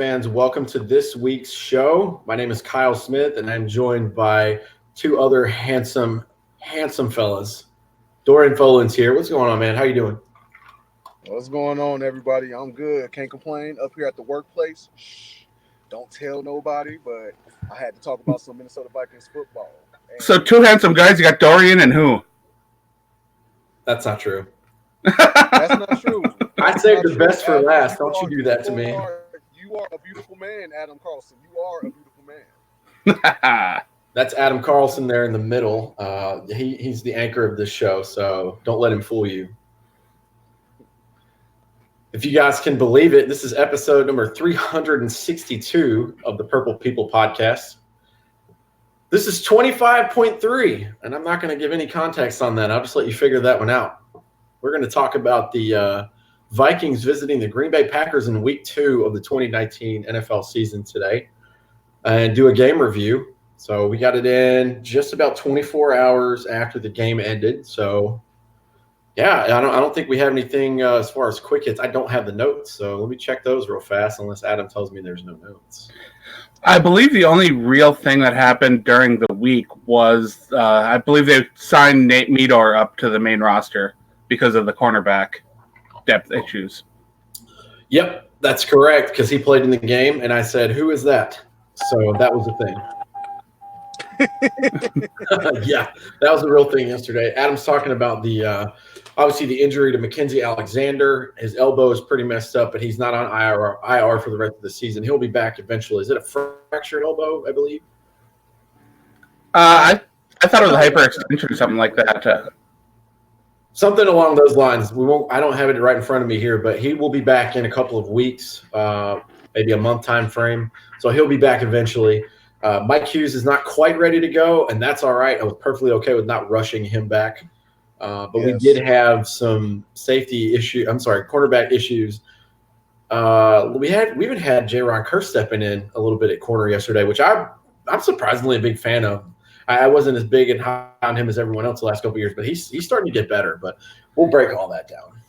fans. Welcome to this week's show. My name is Kyle Smith, and I'm joined by two other handsome fellas. Dorian Foley's here. What's going on, man? How you doing? What's going on, everybody? I'm good. Can't complain. Up here at the workplace. Shh. Don't tell nobody, but I had to talk about some Minnesota Vikings football. So two handsome guys. You got Dorian and who? That's not true. That's not true. I saved the best for last. Don't you do that to me. You are a beautiful man, Adam Carlson. You are a beautiful man. That's Adam Carlson there in the middle. He's the anchor of this show, so don't let him fool you. If you guys can believe it, this is episode number 362 of the Purple People podcast. This is 25.3, and I'm not going to give any context on that. I'll just let you figure that one out. We're going to talk about the Vikings visiting the Green Bay Packers in week 2 of the 2019 NFL season today and do a game review. So we got it in just about 24 hours after the game ended. So, yeah, I don't think we have anything as far as quick hits. I don't have the notes, so let me check those real fast unless Adam tells me there's no notes. I believe the only real thing that happened during the week was I believe they signed Nate Meador up to the main roster because of the cornerback depth issues. Yep, that's correct, because he played in the game, and I said, who is that? So that was the thing. Yeah, that was the real thing yesterday. Adam's talking about the obviously the injury to Mackenzie Alexander. His elbow is pretty messed up, but he's not on IR for the rest of the season. He'll be back eventually. Is it a fractured elbow, I believe? I thought it was a hyperextension or something like that. Something along those lines. I don't have it right in front of me here, but he will be back in a couple of weeks, maybe a month time frame. So he'll be back eventually. Mike Hughes is not quite ready to go, and that's all right. I was perfectly okay with not rushing him back. But yes, we did have some cornerback issues. We even had J-Ron Kerr stepping in a little bit at corner yesterday, which I'm surprisingly a big fan of. I wasn't as big and high on him as everyone else the last couple of years, but he's starting to get better. But we'll break all that down.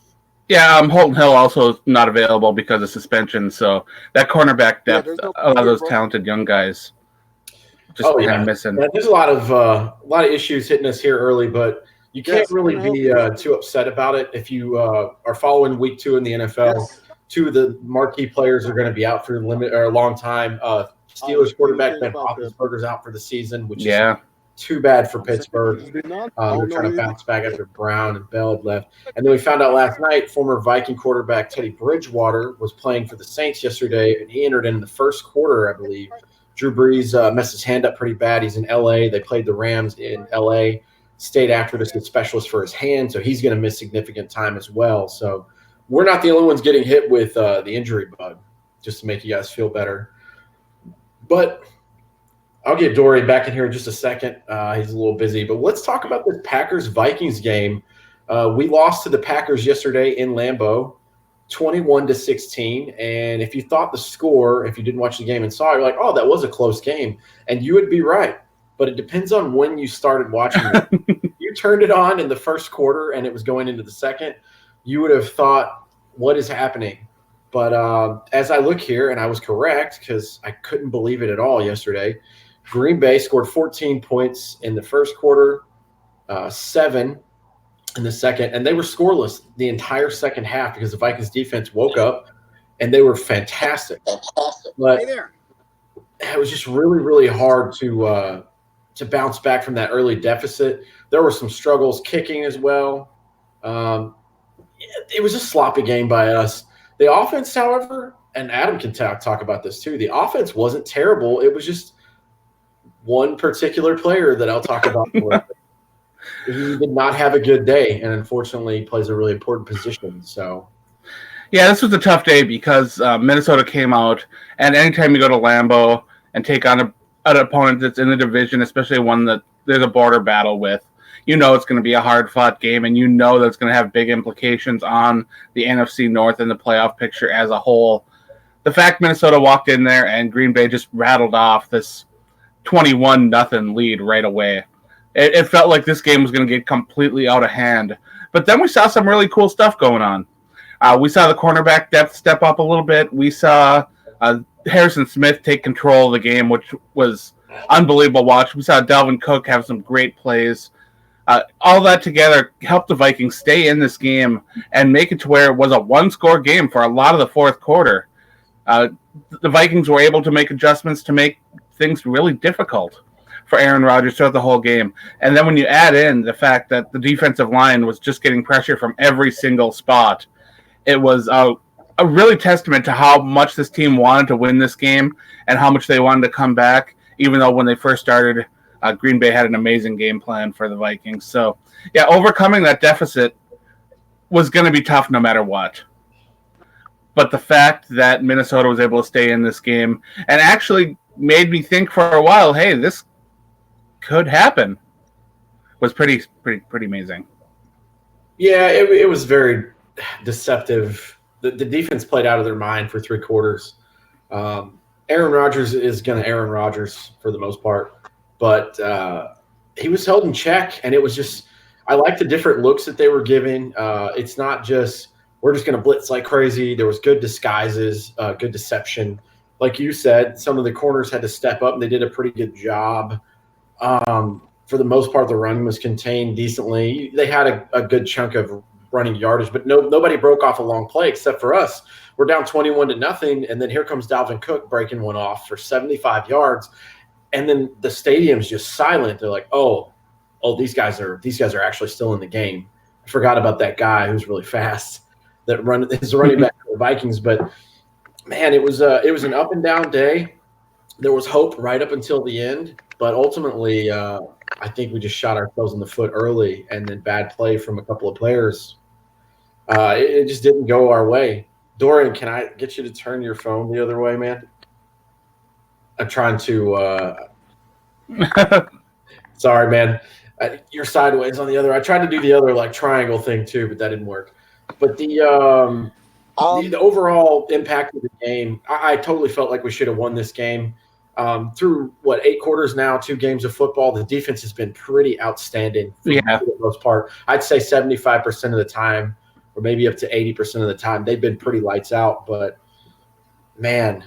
Yeah, Holton Hill also not available because of suspension. So that cornerback depth, a lot of those talented young guys just kind of missing. Yeah, there's a lot of issues hitting us here early, but you can't really be too upset about it. If you are following week 2 in the NFL, two of the marquee players are going to be out for a long time. Steelers quarterback Ben Roethlisberger's out for the season, which is too bad for Pittsburgh. They're trying to bounce back after Brown and Bell had left. And then we found out last night former Viking quarterback Teddy Bridgewater was playing for the Saints yesterday, and he entered in the first quarter, I believe. Drew Brees messed his hand up pretty bad. He's in L.A. They played the Rams in L.A., stayed after to get specialist for his hand, so he's going to miss significant time as well. So we're not the only ones getting hit with the injury bug, just to make you guys feel better. But I'll get Dorian back in here in just a second. He's a little busy. But let's talk about this Packers-Vikings game. We lost to the Packers yesterday in Lambeau, 21-16. And if you thought the score, if you didn't watch the game and saw it, you're like, oh, that was a close game. And you would be right. But it depends on when you started watching it. If you turned it on in the first quarter and it was going into the second, you would have thought, what is happening? But as I look here, and I was correct because I couldn't believe it at all yesterday, Green Bay scored 14 points in the first quarter, 7 in the second, and they were scoreless the entire second half because the Vikings defense woke up, and they were fantastic. But it was just really, really hard to bounce back from that early deficit. There were some struggles kicking as well. It was a sloppy game by us. The offense, however, and Adam can talk about this too, the offense wasn't terrible. It was just one particular player that I'll talk about. He did not have a good day, and unfortunately plays a really important position. So, yeah, this was a tough day because Minnesota came out, and anytime you go to Lambeau and take on an opponent that's in the division, especially one that there's a border battle with, you know it's going to be a hard-fought game, and you know that it's going to have big implications on the NFC North and the playoff picture as a whole. The fact Minnesota walked in there and Green Bay just rattled off this 21-0 lead right away. It felt like this game was going to get completely out of hand. But then we saw some really cool stuff going on. We saw the cornerback depth step up a little bit. We saw Harrison Smith take control of the game, which was unbelievable watch. We saw Dalvin Cook have some great plays. All that together helped the Vikings stay in this game and make it to where it was a one-score game for a lot of the fourth quarter. The Vikings were able to make adjustments to make things really difficult for Aaron Rodgers throughout the whole game. And then when you add in the fact that the defensive line was just getting pressure from every single spot, it was a really testament to how much this team wanted to win this game and how much they wanted to come back, even though when they first started, Green Bay had an amazing game plan for the Vikings. So, yeah, overcoming that deficit was going to be tough no matter what. But the fact that Minnesota was able to stay in this game and actually made me think for a while, hey, this could happen, was pretty amazing. Yeah, it was very deceptive. The defense played out of their mind for three quarters. Aaron Rodgers is going to Aaron Rodgers for the most part. But he was held in check, and it was just – I like the different looks that they were giving. It's not just we're just going to blitz like crazy. There was good disguises, good deception. Like you said, some of the corners had to step up, and they did a pretty good job. For the most part, the run was contained decently. They had a good chunk of running yardage, but nobody broke off a long play except for us. We're down 21-0, and then here comes Dalvin Cook breaking one off for 75 yards. And then the stadium's just silent. They're like, oh, these guys are actually still in the game. I forgot about that guy who's really fast that is running back for the Vikings. But man, it was an up and down day. There was hope right up until the end, but ultimately, I think we just shot ourselves in the foot early, and then bad play from a couple of players. It just didn't go our way. Dorian, can I get you to turn your phone the other way, man? I'm trying to sorry, man. You're sideways on the other. I tried to do the other like triangle thing too, but that didn't work. But the overall impact of the game, I totally felt like we should have won this game. Through 8 quarters now, 2 games of football, the defense has been pretty outstanding for the most part. I'd say 75% of the time, or maybe up to 80% of the time, they've been pretty lights out. But man,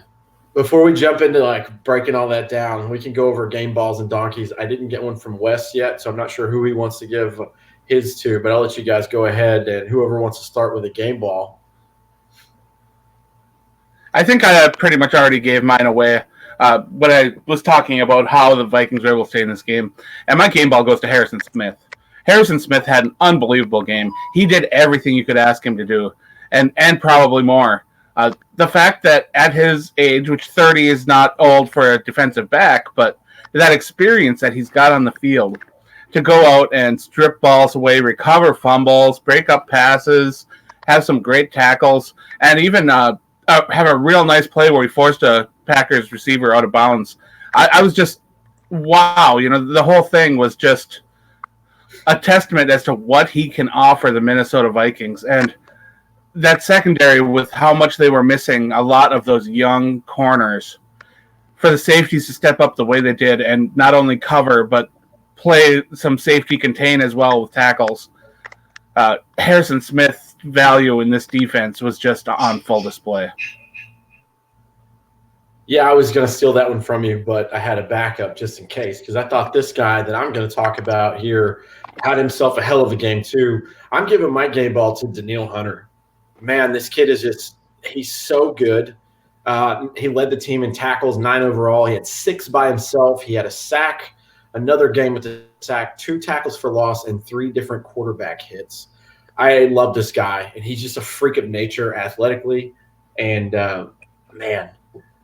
before we jump into breaking all that down, we can go over game balls and donkeys. I didn't get one from Wes yet, so I'm not sure who he wants to give his to, but I'll let you guys go ahead, and whoever wants to start with a game ball. I think I pretty much already gave mine away when I was talking about how the Vikings were able to stay in this game. And my game ball goes to Harrison Smith. Harrison Smith had an unbelievable game. He did everything you could ask him to do, and probably more. The fact that at his age, which 30 is not old for a defensive back, but that experience that he's got on the field to go out and strip balls away, recover fumbles, break up passes, have some great tackles, and even have a real nice play where he forced a Packers receiver out of bounds. I was just, wow. The whole thing was just a testament as to what he can offer the Minnesota Vikings. And that secondary, with how much they were missing a lot of those young corners, for the safeties to step up the way they did and not only cover but play some safety contain as well with tackles. Harrison Smith's value in this defense was just on full display. Yeah, I was going to steal that one from you, but I had a backup just in case, because I thought this guy that I'm going to talk about here had himself a hell of a game too. I'm giving my game ball to Danielle Hunter. Man, this kid is he's so good. He led the team in tackles, 9 overall. He had 6 by himself. He had a sack, another game with a sack, 2 tackles for loss, and 3 different quarterback hits. I love this guy, and he's just a freak of nature athletically. And, man,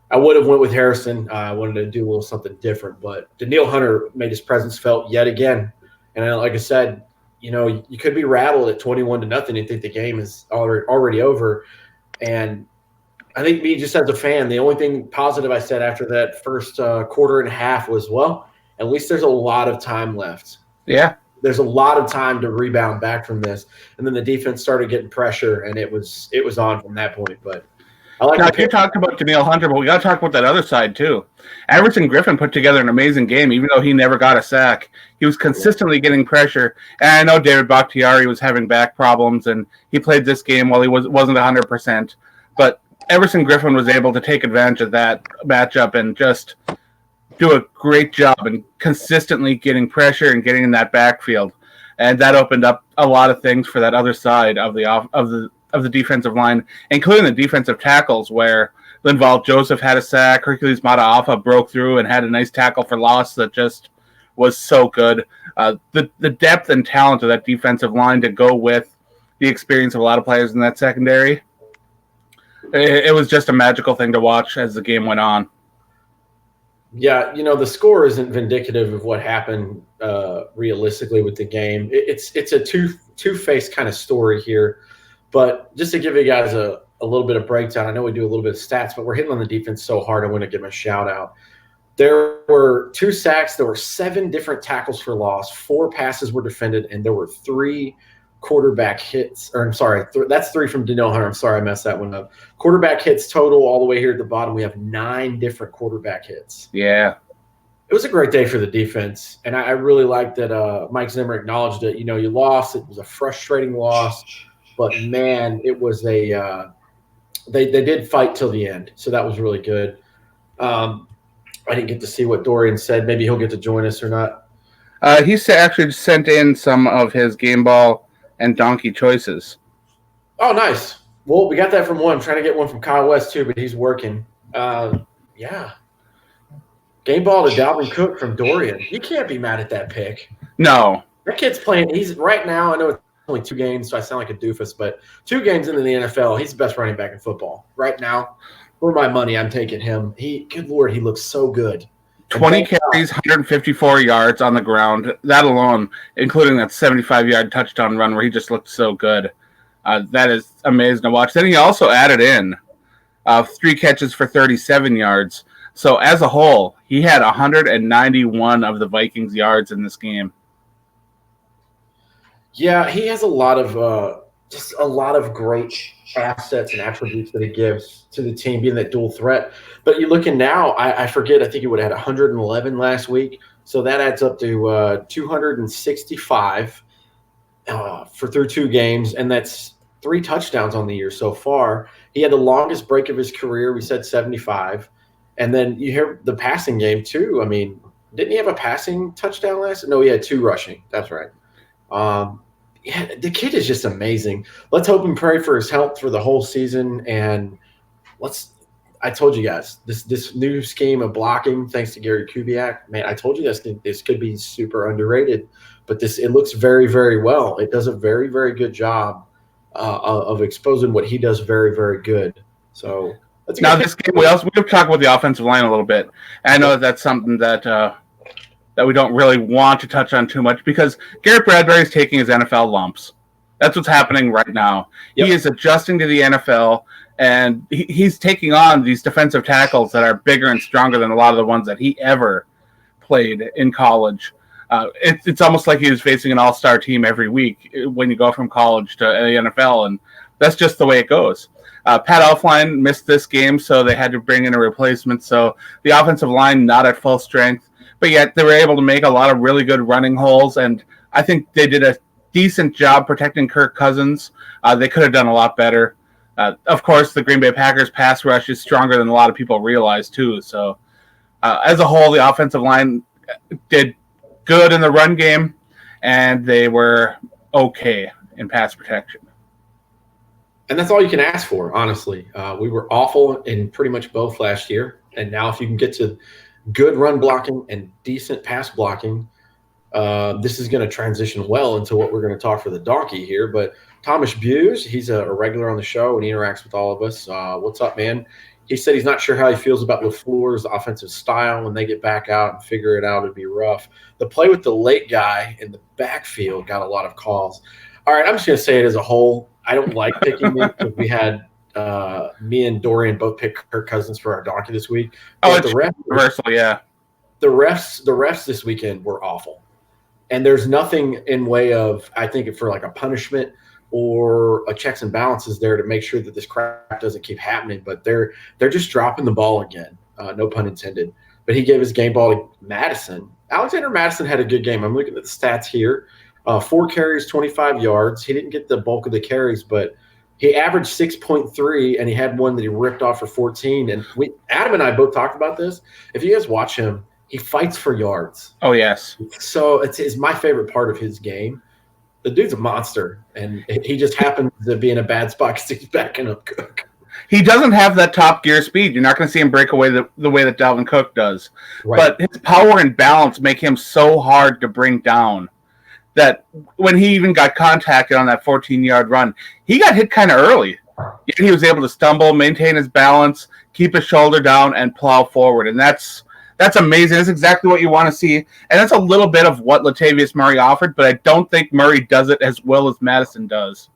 I would have went with Harrison. I wanted to do a little something different, but Danielle Hunter made his presence felt yet again. And like I said, you could be rattled at 21-0 and think the game is already over. And I think me, just as a fan, the only thing positive I said after that first quarter and a half was, well, at least there's a lot of time left. Yeah. There's a lot of time to rebound back from this. And then the defense started getting pressure, and it was on from that point. But I like. Now, you talked about Danielle Hunter, but we got to talk about that other side too. Everson Griffin put together an amazing game, even though he never got a sack. He was consistently getting pressure. And I know David Bakhtiari was having back problems, and he played this game while he wasn't 100%. But Everson Griffin was able to take advantage of that matchup and just do a great job and consistently getting pressure and getting in that backfield, and that opened up a lot of things for that other side of the defensive line, including the defensive tackles, where Linval Joseph had a sack, Hercules Mataafa broke through and had a nice tackle for loss that just was so good. The depth and talent of that defensive line to go with the experience of a lot of players in that secondary. It was just a magical thing to watch as the game went on. Yeah, the score isn't vindicative of what happened realistically with the game. It's a two-faced kind of story here. But just to give you guys a little bit of breakdown, I know we do a little bit of stats, but we're hitting on the defense so hard, I want to give them a shout-out. There were 2 sacks. There were 7 different tackles for loss. 4 passes were defended, and there were 3 quarterback hits, or I'm sorry, that's 3 from Danielle Hunter. I'm sorry, I messed that one up. Quarterback hits total all the way here at the bottom. We have 9 different quarterback hits. Yeah. It was a great day for the defense, and I really like that Mike Zimmer acknowledged it. You lost. It was a frustrating loss, but, man, it was they did fight till the end, so that was really good. I didn't get to see what Dorian said. Maybe he'll get to join us or not. He actually sent in some of his game ball and donkey choices. Oh, nice. Well, we got that from one. I'm trying to get one from Kyle West, too, but he's working. Yeah. Game ball to Dalvin Cook from Dorian. You can't be mad at that pick. No. That kid's playing. He's right now, I know it's only 2 games, so I sound like a doofus, but 2 games into the NFL, he's the best running back in football. Right now, for my money, I'm taking him. Good Lord, he looks so good. 20 carries, 154 yards on the ground. That alone, including that 75-yard touchdown run where he just looked so good. That is amazing to watch. Then he also added in 3 catches for 37 yards. So as a whole, he had 191 of the Vikings' yards in this game. Yeah, he has a lot of great assets and attributes that he gives to the team, being that dual threat. But you're looking now, I forget, I think he would have had 111 last week. So that adds up to 265 through 2 games, and that's 3 touchdowns on the year so far. He had the longest break of his career. We said 75. And then you hear the passing game too. I mean, didn't he have a passing touchdown last? No, he had 2 rushing. That's right. Yeah, the kid is just amazing. Let's hope and pray for his health for the whole season. And I told you guys, this new scheme of blocking, thanks to Gary Kubiak, man, I told you this could be super underrated. But it looks very, very well. It does a very, very good job of exposing what he does very, very good. So now this game, we have talked about the offensive line a little bit. And I know that's something that we don't really want to touch on too much because Garrett Bradbury is taking his NFL lumps. That's what's happening right now. Yep. He is adjusting to the NFL, and he's taking on these defensive tackles that are bigger and stronger than a lot of the ones that he ever played in college. It's almost like he was facing an all-star team every week when you go from college to the NFL, and that's just the way it goes. Pat Elflein missed this game, so they had to bring in a replacement. So the offensive line not at full strength, but yet they were able to make a lot of really good running holes, and I think they did a decent job protecting Kirk Cousins. They could have done a lot better. Of course, the Green Bay Packers pass rush is stronger than a lot of people realize, too. So as a whole, the offensive line did good in the run game, and they were okay in pass protection. And that's all you can ask for, honestly. We were awful in pretty much both last year. And now if you can get to good run blocking and decent pass blocking, this is going to transition well into what we're going to talk for the donkey here. But Thomas Buse, he's a regular on the show, and he interacts with all of us. What's up, man? He said he's not sure how he feels about LaFleur's offensive style. When they get back out and figure it out, it'd be rough. The play with the late guy in the backfield got a lot of calls. All right, I'm just going to say it as a whole. I don't like picking it because we had me and Dorian both pick Kirk Cousins for our donkey this week. Oh, it's reversal, yeah. The refs this weekend were awful. And there's nothing in way of, I think, for like a punishment or a checks and balances there to make sure that this crap doesn't keep happening. But they're just dropping the ball again. No pun intended. But he gave his game ball to Madison. Alexander Madison had a good game. I'm looking at the stats here. 4 carries, 25 yards. He didn't get the bulk of the carries, but He averaged 6.3, and he had one that he ripped off for 14. And Adam and I both talked about this. If you guys watch him, he fights for yards. Oh, yes. So it's my favorite part of his game. The dude's a monster, and he just happens to be in a bad spot because he's backing up Cook. He doesn't have that top gear speed. You're not going to see him break away the way that Dalvin Cook does. Right. But his power and balance make him so hard to bring down that when he even got contacted on that 14-yard run, he got hit kind of early. Yet he was able to stumble, maintain his balance, keep his shoulder down, and plow forward. And that's amazing. That's exactly what you want to see. And that's a little bit of what Latavius Murray offered, but I don't think Murray does it as well as Madison does.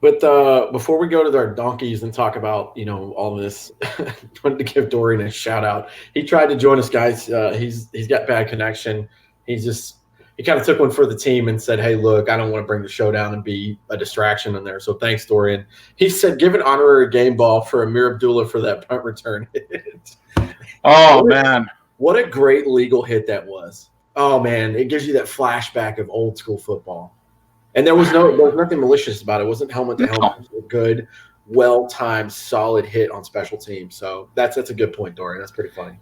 But before we go to our donkeys and talk about, all this, I wanted to give Dorian a shout out. He tried to join us, guys. He's got bad connection. He kind of took one for the team and said, hey, look, I don't want to bring the show down and be a distraction in there. So thanks, Dorian. He said, give an honorary game ball for Amir Abdullah for that punt return hit. Oh, man. What a great legal hit that was. Oh, man. It gives you that flashback of old school football. And there was nothing malicious about it. It wasn't helmet to helmet. It was a good, well-timed, solid hit on special teams. So that's a good point, Dorian. That's pretty funny.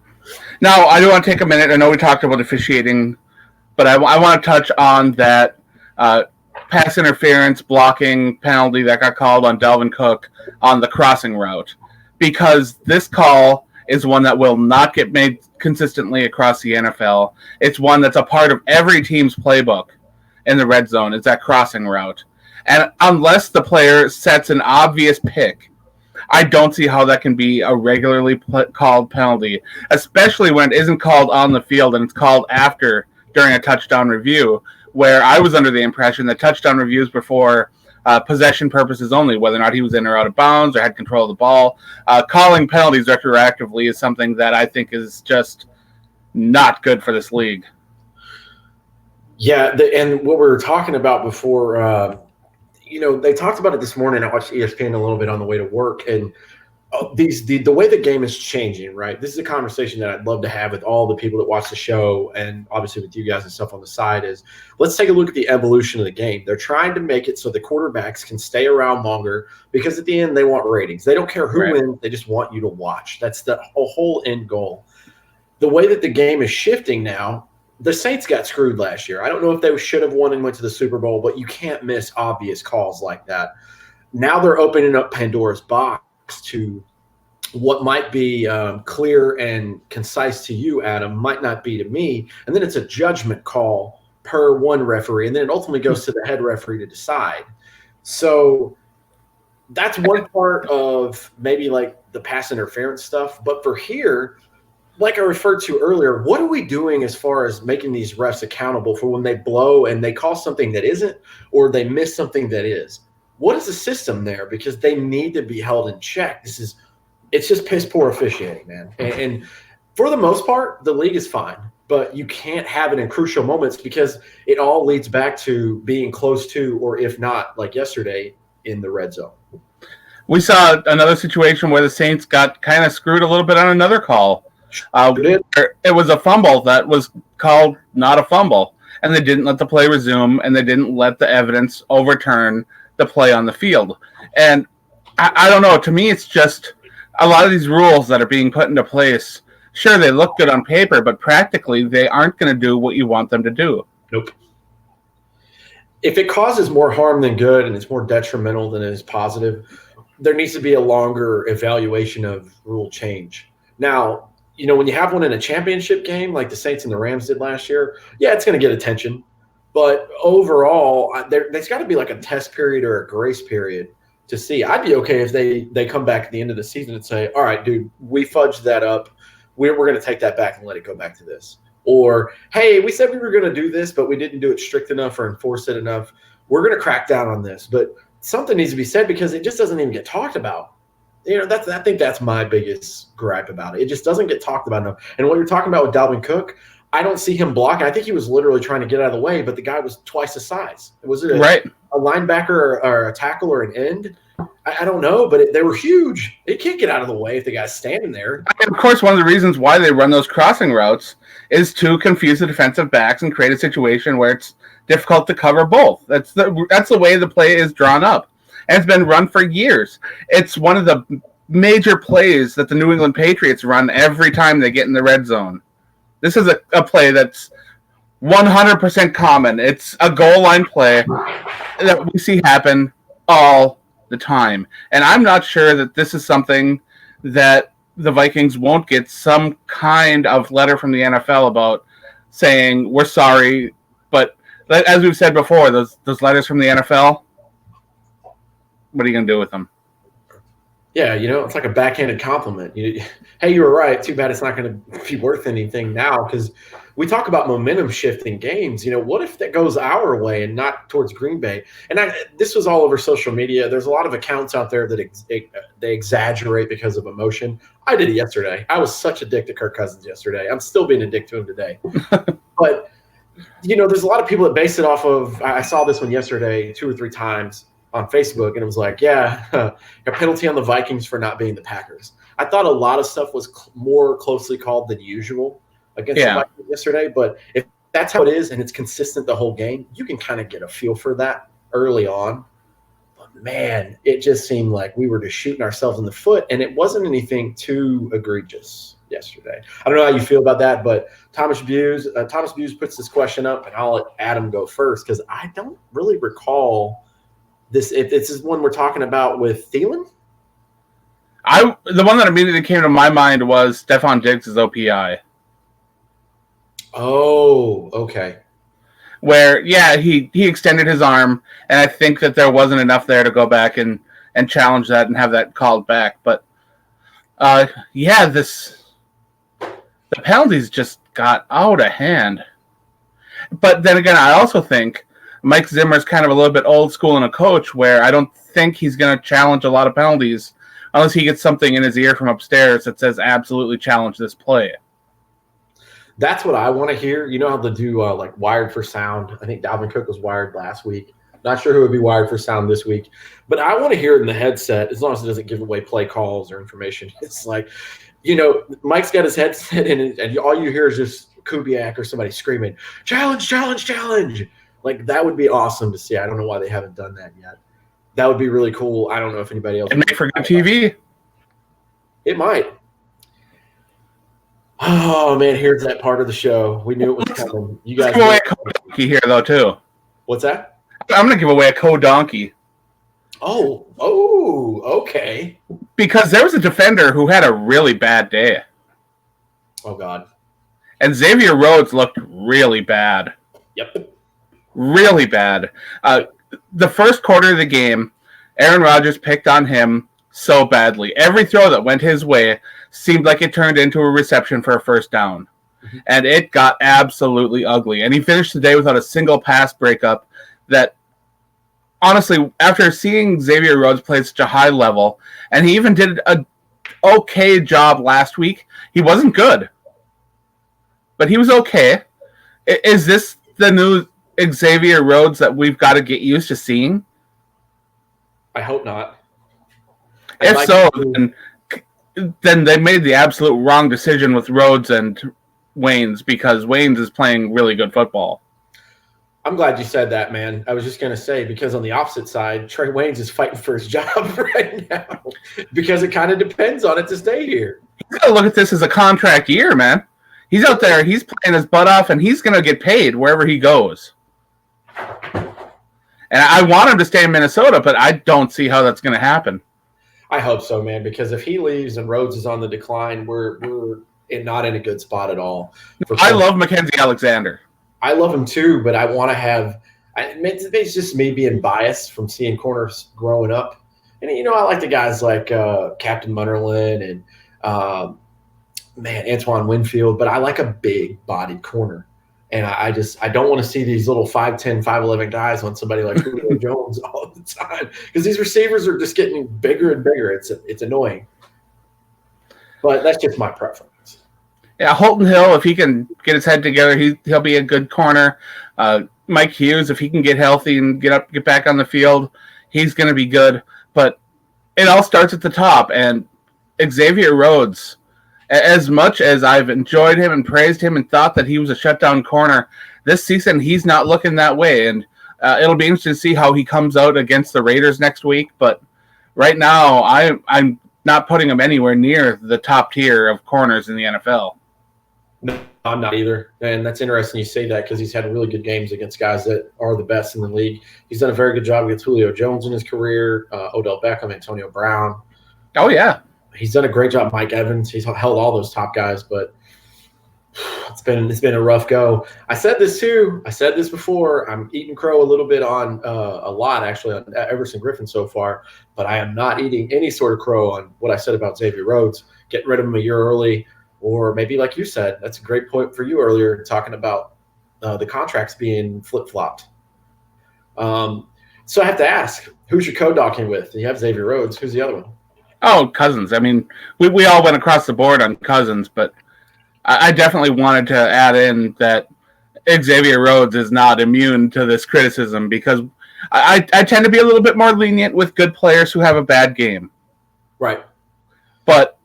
Now, I do want to take a minute. I know we talked about officiating, but I want to touch on that pass interference blocking penalty that got called on Dalvin Cook on the crossing route, because this call is one that will not get made consistently across the NFL. It's one that's a part of every team's playbook in the red zone, is that crossing route. And unless the player sets an obvious pick, I don't see how that can be a regularly called penalty, especially when it isn't called on the field and it's called after during a touchdown review, where I was under the impression that touchdown reviews were for possession purposes only, whether or not he was in or out of bounds or had control of the ball. Calling penalties retroactively is something that I think is just not good for this league. Yeah, and what we were talking about before, they talked about it this morning. I watched ESPN a little bit on the way to work, and the way the game is changing, right? This is a conversation that I'd love to have with all the people that watch the show, and obviously with you guys and stuff on the side, is let's take a look at the evolution of the game. They're trying to make it so the quarterbacks can stay around longer, because at the end they want ratings. They don't care who wins. They just want you to watch. That's the whole end goal. The way that the game is shifting now, the Saints got screwed last year. I don't know if they should have won and went to the Super Bowl, but you can't miss obvious calls like that. Now they're opening up Pandora's box to what might be clear and concise to you, Adam, might not be to me. And then it's a judgment call per one referee, and then it ultimately goes to the head referee to decide. So that's one part of maybe like the pass interference stuff. But for here, like I referred to earlier, what are we doing as far as making these refs accountable for when they blow and they call something that isn't, or they miss something that is? What is the system there? Because they need to be held in check. It's just piss poor officiating, man. And for the most part, the league is fine, but you can't have it in crucial moments because it all leads back to being close to, or if not, like yesterday, in the red zone. We saw another situation where the Saints got kind of screwed a little bit on another call. It was a fumble that was called not a fumble, and they didn't let the play resume, and they didn't let the evidence overturn the play on the field. And I don't know, to me it's just a lot of these rules that are being put into place, sure, they look good on paper, but practically they aren't going to do what you want them to do. Nope. If it causes more harm than good and it's more detrimental than it is positive, there needs to be a longer evaluation of rule change. Now, when you have one in a championship game like the Saints and the Rams did last year, yeah, it's going to get attention. But overall, there's got to be like a test period or a grace period to see. I'd be okay if they come back at the end of the season and say, all right, dude, we fudged that up. We're going to take that back and let it go back to this. Or, hey, we said we were going to do this, but we didn't do it strict enough or enforce it enough. We're going to crack down on this. But something needs to be said because it just doesn't even get talked about. I think that's my biggest gripe about it. It just doesn't get talked about enough. And what you're talking about with Dalvin Cook, I don't see him blocking. I think he was literally trying to get out of the way, but the guy was twice the size. Was it a linebacker or a tackle or an end? I don't know, but they were huge. They can't get out of the way if the guy's standing there. And of course, one of the reasons why they run those crossing routes is to confuse the defensive backs and create a situation where it's difficult to cover both. That's the way the play is drawn up. And it's been run for years. It's one of the major plays that the New England Patriots run every time they get in the red zone. This is a play that's 100% common. It's a goal line play that we see happen all the time. And I'm not sure that this is something that the Vikings won't get some kind of letter from the NFL about saying, we're sorry. But as we've said before, those letters from the NFL, what are you going to do with them? Yeah, it's like a backhanded compliment. Hey, you were right. Too bad it's not going to be worth anything now, because we talk about momentum shifting games. What if that goes our way and not towards Green Bay? And this was all over social media. There's a lot of accounts out there that they exaggerate because of emotion. I did it yesterday. I was such a dick to Kirk Cousins yesterday. I'm still being a dick to him today. But, there's a lot of people that base it off of – I saw this one yesterday 2 or 3 times on Facebook, and it was like, a penalty on the Vikings for not being the Packers. I thought a lot of stuff was more closely called than usual against the Vikings yesterday, but if that's how it is and it's consistent the whole game, you can kind of get a feel for that early on. But man, it just seemed like we were just shooting ourselves in the foot, and it wasn't anything too egregious yesterday. I don't know how you feel about that, but Thomas Buse puts this question up, and I'll let Adam go first because I don't really recall this. If this is one we're talking about with Thielen. The one that immediately came to my mind was Stephon Diggs' OPI. Oh, okay. Where, he extended his arm, and I think that there wasn't enough there to go back and challenge that and have that called back. But, the penalties just got out of hand. But then again, I also think Mike Zimmer's kind of a little bit old school in a coach, where I don't think he's going to challenge a lot of penalties unless he gets something in his ear from upstairs that says absolutely challenge this play. That's what I want to hear. You know how they do like wired for sound? I think Dalvin Cook was wired last week. Not sure who would be wired for sound this week. But I want to hear it in the headset as long as it doesn't give away play calls or information. It's like, Mike's got his headset in, and all you hear is just Kubiak or somebody screaming, challenge, challenge, challenge. Like, that would be awesome to see. I don't know why they haven't done that yet. That would be really cool. I don't know if anybody else. It may for good TV. It might. Oh, man, here's that part of the show. We knew it was coming. You guys give away a co-donkey here, though, too. What's that? I'm going to give away a co-donkey. Oh, okay. Because there was a defender who had a really bad day. Oh, God. And Xavier Rhodes looked really bad. Yep. Really bad. The first quarter of the game, Aaron Rodgers picked on him so badly. Every throw that went his way seemed like it turned into a reception for a first down. Mm-hmm. And it got absolutely ugly. And he finished the day without a single pass breakup that, honestly, after seeing Xavier Rhodes play at such a high level, and he even did an okay job last week, he wasn't good. But he was okay. Is this the new Xavier Rhodes that we've got to get used to seeing? I hope not. If so, then they made the absolute wrong decision with Rhodes and Waynes, because Waynes is playing really good football. I'm glad you said that, man. I was just going to say, because on the opposite side, Trey Waynes is fighting for his job right now because it kind of depends on it to stay here. He's got to look at this as a contract year, man. He's out there, he's playing his butt off, and he's going to get paid wherever he goes. And I want him to stay in Minnesota, but I don't see how that's going to happen. I hope so, man, because if he leaves and Rhodes is on the decline, we're not in a good spot at all. I love Mackenzie Alexander. I love him too, but I want to have – it's just me being biased from seeing corners growing up. And, I like the guys like Captain Munnerlin and, Antoine Winfield, but I like a big-bodied corner. And I don't want to see these little 5'10", 5'11" guys on somebody like Julio Jones all the time, because these receivers are just getting bigger and bigger. It's annoying. But that's just my preference. Yeah, Holton Hill, if he can get his head together, he'll be a good corner. Mike Hughes, if he can get healthy and get back on the field, he's going to be good. but it all starts at the top. And Xavier Rhodes, as much as I've enjoyed him and praised him and thought that he was a shutdown corner, this season he's not looking that way. And it'll be interesting to see how he comes out against the Raiders next week. But right now, I'm not putting him anywhere near the top tier of corners in the NFL. No, I'm not either. And that's interesting you say that because he's had really good games against guys that are the best in the league. He's done a very good job against Julio Jones in his career, Odell Beckham, Antonio Brown. Oh, yeah. He's done a great job, Mike Evans. He's held all those top guys, but it's been a rough go. I said this too. I said this before. I'm eating crow a little bit on a lot, actually, on Everson Griffin so far, but I am not eating any sort of crow on what I said about Xavier Rhodes, getting rid of him a year early. Or maybe like you said, that's a great point for you earlier, talking about the contracts being flip-flopped. So I have to ask, who's your co-docking with? You have Xavier Rhodes. Who's the other one? Oh, Cousins. I mean, we all went across the board on Cousins, but I definitely wanted to add in that Xavier Rhodes is not immune to this criticism because I tend to be a little bit more lenient with good players who have a bad game. Right. But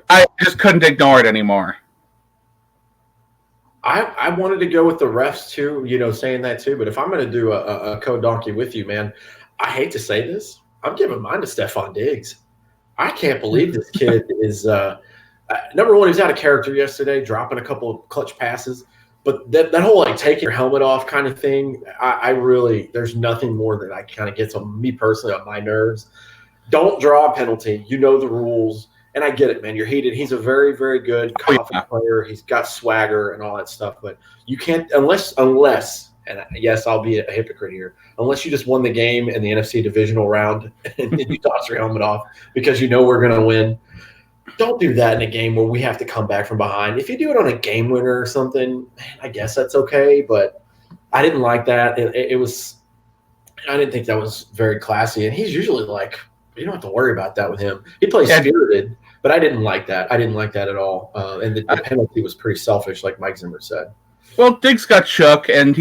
I just couldn't ignore it anymore. I wanted to go with the refs too, saying that too. But if I'm going to do a co-donkey with you, man, I hate to say this. I'm giving mine to Stephon Diggs. I can't believe this kid is number one, he's out of character yesterday, dropping a couple of clutch passes. But that whole taking your helmet off kind of thing, I really, there's nothing more that I kind of gets on me personally on my nerves. Don't draw a penalty. You know the rules. And I get it, man. You're heated. He's a very, very good, confident player. He's got swagger and all that stuff. But you can't, unless, and yes, I'll be a hypocrite here, unless you just won the game in the NFC divisional round and you toss your helmet off because you know we're going to win. Don't do that in a game where we have to come back from behind. If you do it on a game winner or something, I guess that's okay. But I didn't like that. It was – I didn't think that was very classy. And he's usually like – you don't have to worry about that with him. He plays spirited, but I didn't like that. I didn't like that at all. And the penalty was pretty selfish, like Mike Zimmer said. Well, Diggs got shook, and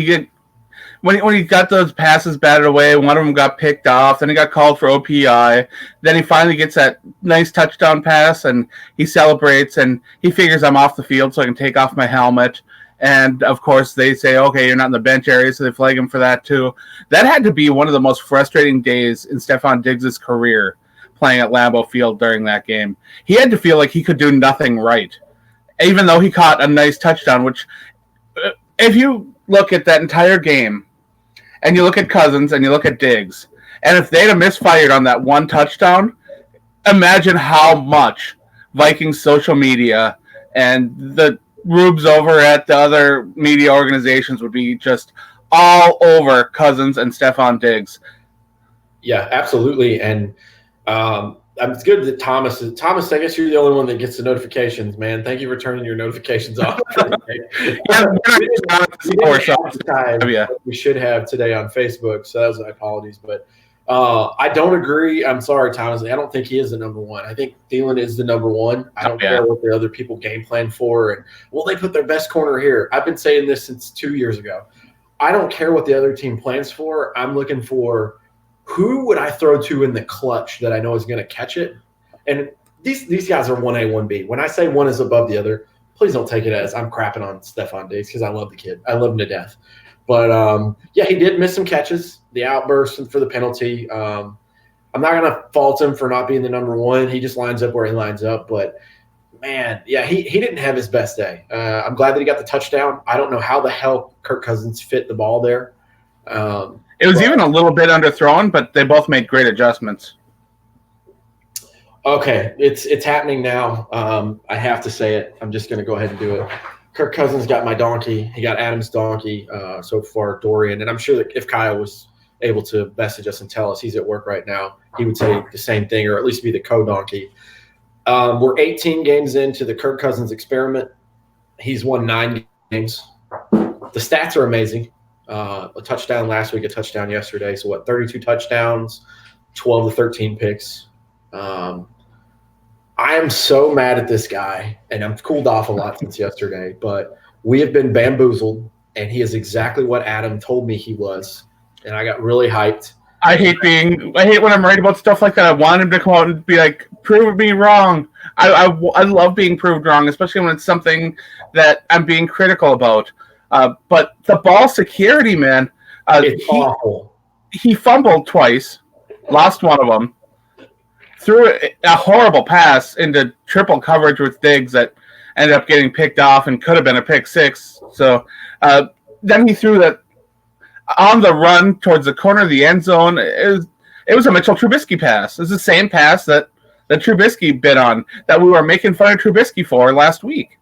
when he got those passes batted away, one of them got picked off. Then he got called for OPI. Then he finally gets that nice touchdown pass, and he celebrates, and he figures I'm off the field so I can take off my helmet. And, of course, they say, okay, you're not in the bench area, so they flag him for that, too. That had to be one of the most frustrating days in Stephon Diggs' career playing at Lambeau Field during that game. He had to feel like he could do nothing right, even though he caught a nice touchdown, which, if you look at that entire game, and you look at Cousins and you look at Diggs, and if they'd have misfired on that one touchdown, imagine how much Vikings social media and the rubes over at the other media organizations would be just all over Cousins and Stephon Diggs. Yeah, absolutely. And it's good that Thomas, I guess you're the only one that gets the notifications, man. Thank you for turning your notifications off. We should have today on Facebook, so that was my apologies. But I don't agree. I'm sorry, Thomas. I don't think he is the number one. I think Thielen is the number one. I don't care what the other people game plan for. And they put their best corner here. I've been saying this since 2 years ago. I don't care what the other team plans for. I'm looking for who would I throw to in the clutch that I know is going to catch it. And these guys are 1A, 1B. When I say one is above the other, please don't take it as I'm crapping on Stephon Diggs because I love the kid. I love him to death. But, he did miss some catches, the outburst for the penalty. I'm not going to fault him for not being the number one. He just lines up where he lines up. But, man, he didn't have his best day. I'm glad that he got the touchdown. I don't know how the hell Kirk Cousins fit the ball there. It was even a little bit underthrown, but they both made great adjustments. Okay, it's happening now. I have to say it. I'm just going to go ahead and do it. Kirk Cousins got my donkey. He got Adam's donkey so far, Dorian. And I'm sure that if Kyle was able to message us and tell us he's at work right now, he would say the same thing or at least be the co-donkey. We're 18 games into the Kirk Cousins experiment. He's won 9 games. The stats are amazing. A touchdown last week, a touchdown yesterday. So, 32 touchdowns, 12 to 13 picks. I am so mad at this guy, and I'm cooled off a lot since yesterday, but we have been bamboozled, and he is exactly what Adam told me he was, and I got really hyped. I hate when I'm right about stuff like that. I want him to come out and be like, prove me wrong. I love being proved wrong, especially when it's something that I'm being critical about. But the ball security, man, It's awful. He fumbled twice, lost one of them, threw a horrible pass into triple coverage with Diggs that ended up getting picked off and could have been a pick six. So then he threw that on the run towards the corner of the end zone. It was a Mitchell Trubisky pass. It was the same pass that Trubisky bit on, that we were making fun of Trubisky for last week.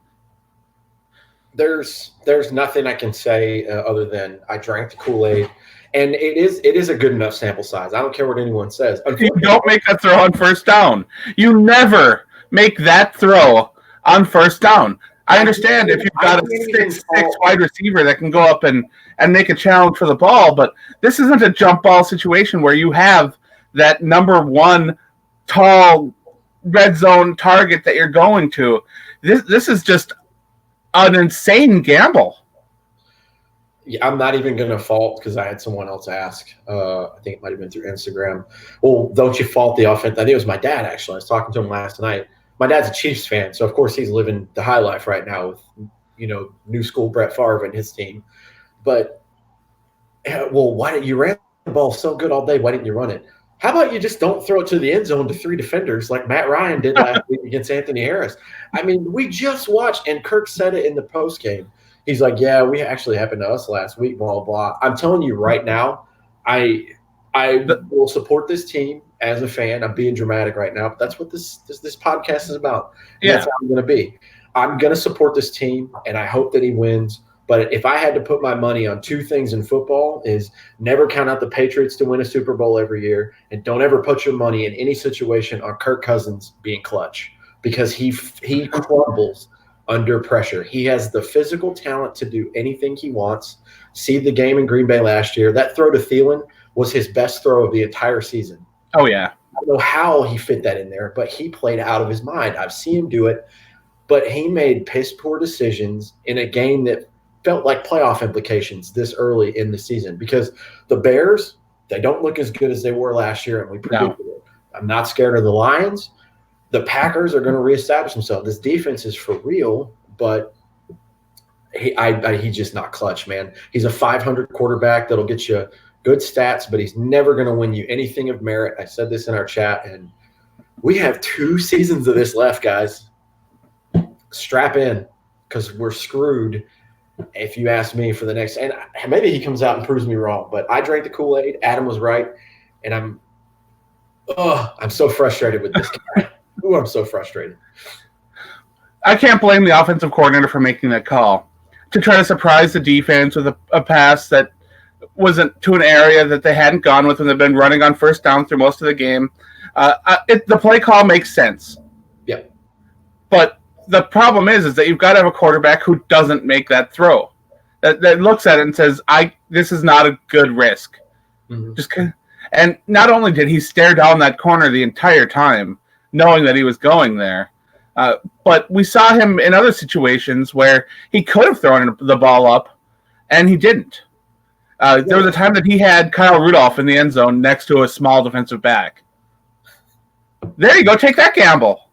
There's nothing I can say other than I drank the Kool-Aid, and it is a good enough sample size. I don't care what anyone says. You don't make that throw on first down. You never make that throw on first down. I understand if you've got a 6'6" wide receiver that can go up and make a challenge for the ball, but this isn't a jump ball situation where you have that number one tall red zone target that you're going to. This is just an insane gamble. Yeah, I'm not even going to fault because I had someone else ask. I think it might have been through Instagram. Well, don't you fault the offense? I think it was my dad, actually. I was talking to him last night. My dad's a Chiefs fan, so of course he's living the high life right now with, new school Brett Favre and his team. But, why didn't you run the ball so good all day? Why didn't you run it? How about you just don't throw it to the end zone to 3 defenders like Matt Ryan did last week against Anthony Harris? I mean, we just watched, and Kirk said it in the postgame. He's like, yeah, we actually happened to us last week, blah, blah. I'm telling you right now, I will support this team as a fan. I'm being dramatic right now, but that's what this podcast is about. And that's how I'm going to be. I'm going to support this team, and I hope that he wins. But if I had to put my money on two things in football, is never count out the Patriots to win a Super Bowl every year, and don't ever put your money in any situation on Kirk Cousins being clutch, because he crumbles under pressure. He has the physical talent to do anything he wants. See the game in Green Bay last year. That throw to Thielen was his best throw of the entire season. Oh, yeah. I don't know how he fit that in there, but he played out of his mind. I've seen him do it, but he made piss-poor decisions in a game that felt like playoff implications this early in the season, because the Bears, they don't look as good as they were last year, and we predicted it. I'm not scared of the Lions. The Packers are going to reestablish themselves. This defense is for real, but he's just not clutch, man. He's a 500 quarterback that'll get you good stats, but he's never going to win you anything of merit. I said this in our chat, and we have 2 seasons of this left, guys. Strap in, because we're screwed if you ask me for the next – and maybe he comes out and proves me wrong, but I drank the Kool-Aid. Adam was right, and I'm so frustrated with this guy. I'm so frustrated. I can't blame the offensive coordinator for making that call to try to surprise the defense with a pass that wasn't to an area that they hadn't gone with when they've been running on first down through most of the game. The play call makes sense. Yeah. But the problem is that you've got to have a quarterback who doesn't make that throw, that looks at it and says, this is not a good risk. Mm-hmm. And not only did he stare down that corner the entire time, knowing that he was going there, but we saw him in other situations where he could have thrown the ball up, and he didn't. There was a time that he had Kyle Rudolph in the end zone next to a small defensive back. There you go. Take that gamble.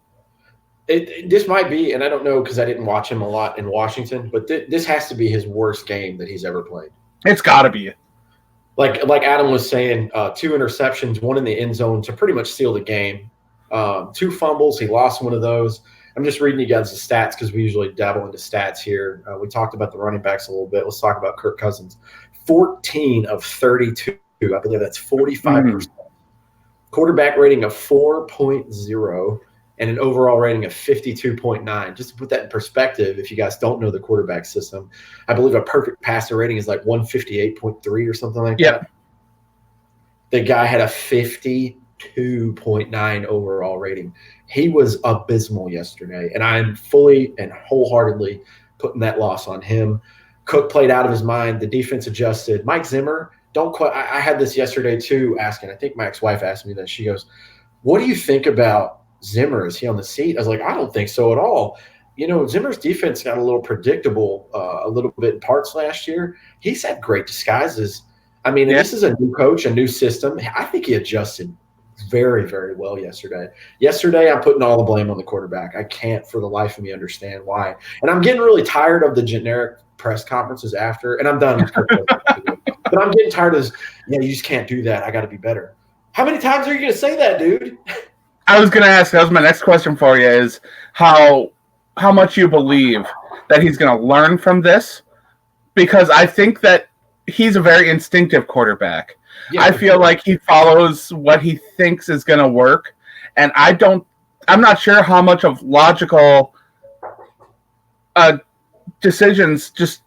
This might be, and I don't know because I didn't watch him a lot in Washington, but this has to be his worst game that he's ever played. It's got to be. Like Adam was saying, 2 interceptions, 1 in the end zone to pretty much seal the game. 2 fumbles. He lost one of those. I'm just reading you guys the stats because we usually dabble into stats here. We talked about the running backs a little bit. Let's talk about Kirk Cousins. 14 of 32. I believe that's 45%. Quarterback rating of 4.0 and an overall rating of 52.9. Just to put that in perspective, if you guys don't know the quarterback system, I believe a perfect passer rating is like 158.3 or something like that. The guy had a 52.9 overall rating. He was abysmal yesterday, and I'm fully and wholeheartedly putting that loss on him. Cook played out of his mind. The defense adjusted. Mike Zimmer, I had this yesterday too, asking. I think my ex-wife asked me this. She goes, what do you think about Zimmer? Is he on the seat? I was like, I don't think so at all. Zimmer's defense got a little predictable a little bit in parts last year. He's had great disguises. I mean, this is a new coach, a new system. I think he adjusted very, very well yesterday. Yesterday, I'm putting all the blame on the quarterback. I can't for the life of me understand why. And I'm getting really tired of the generic press conferences after, and I'm done with Kirk Cousins. But I'm getting tired of this, you just can't do that. I got to be better. How many times are you going to say that, dude? I was going to ask, that was my next question for you, is how much you believe that he's going to learn from this, because I think that he's a very instinctive quarterback. Yeah, I feel like he follows what he thinks is going to work, and I'm not sure how much of logical decisions just